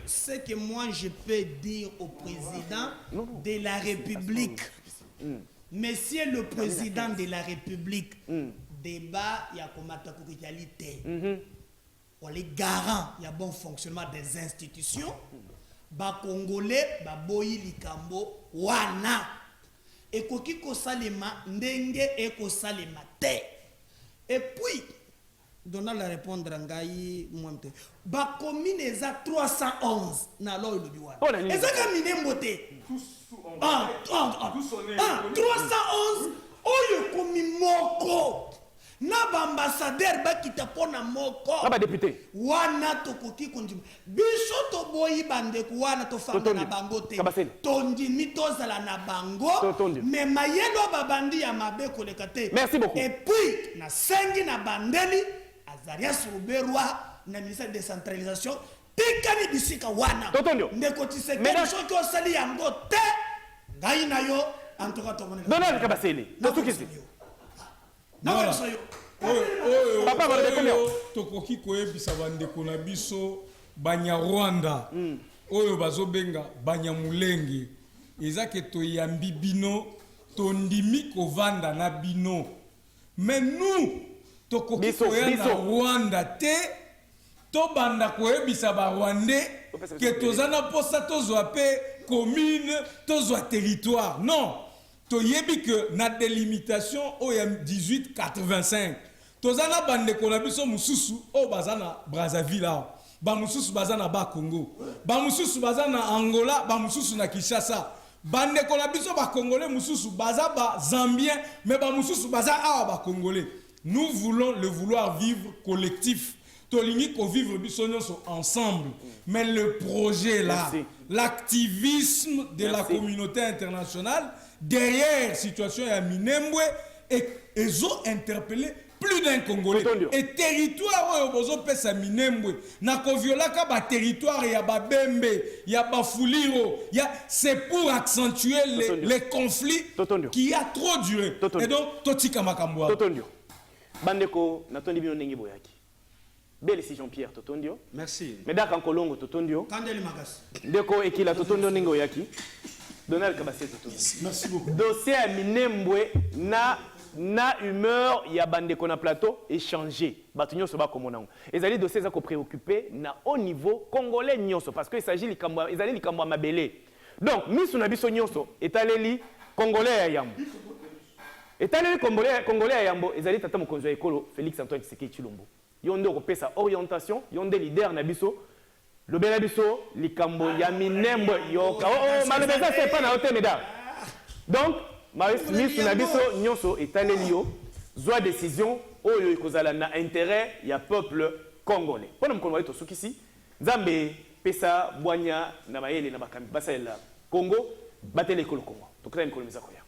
S4: Ce que moi je peux dire au président de la République, Monsieur le président de la République, débat, il y a comme qualité. On est garant, il y a bon fonctionnement des institutions. Ba Congolais, ba boyi likambo, wana. Et koki ko salema, ndenge et ko salema te. Et puis, Donald la répondre ngai mwamte. Ba commune eza 311 na lo ilubi wana. Eza ka minembo te. 311 oyo komi moko. Na ba ambassadeur ba kitapona moko.
S1: Na ba député.
S4: Wana tokoki kondim. Biso to boyi bande ko wana to fanga na bango te. Tondi mitozala na bango. Mais mayelo babandi ya mabe koleka te.
S1: Merci beaucoup.
S4: Et puis na sengi na bandeli Azaria Souberwa na ministère de décentralisation tikani bisika wana. Ndeko Tshisekedi soki osali yango te. Ngai na yo en tout cas to mona.
S1: Donald Kabasele. Totukisi.
S10: Papa tokoki koyebisa bandeko na biso Banyarwanda oyo bazobenga Banyamulenge ezake toyambi bino tondimi kovanda na bino mais nous tokoki koya na Rwanda te tobanda koyebisa Barwandais ke tozana posa tozwa pe commune tozwa territoire non. Toyebi que na délimitation au 1885 tozana bande ko na biso mususu o bazana Brazzaville ba mususu bazana ba Congo ba mususu bazana Angola ba mususu na Kinshasa bande ko na biso ba Congolais mususu baza ba Zambien mais ba mususu baza ba Congolais. Nous voulons le vouloir vivre collectif tolingi ko vivre biso nyonso ensemble mais le projet là l'activisme de la communauté internationale derrière situation à Minembwe et ils ont interpellé plus d'un Congolais et territoire où ils ont fait ça Minembwe na ko violaka ba territoire ya ba Bembe ya ba Fuliro c'est pour accentuer les conflits qui a trop duré et donc totika makambo
S1: bandeko natondi bino ndenge boyaki belle si Jean-Pierre Totondio
S9: merci
S1: Medaka Nkolongo Totondio
S4: Kandeli Makas
S1: ndeko ekila Totondio ndenge oyaki Donald Kabasele Totondio.
S10: Merci beaucoup.
S1: Dossier à Minembwe na humeur ya bandeko na plateau échangé. Batunyo soba komonango. Ezali dossier za ko préoccupé na au niveau congolais nyonso parce que il s'agit likambo ezali likambo mabele. Donc misu na biso nyonso etaleli congolais ya yambo. Etaleli congolais ya yambo ezali tata mokonzi ya ekolo Félix Antoine Tshisekedi Tshilombo. Yonde ko pesa orientation, yonde leader na biso le Bélabiso, likambo ya Minembwe yoka. Oh, malheureusement c'est pas na hôtel mesdames. Donc, Miss Nabiso nyonso etalelio zwa décision oyo ikozala na intérêt ya peuple congolais. Pona mkono wa to sukisi, Nzambe pesa bwanya na mayele na bakambi basala Congo, batele ekolo Congo. Tokala mikolo mizako ya.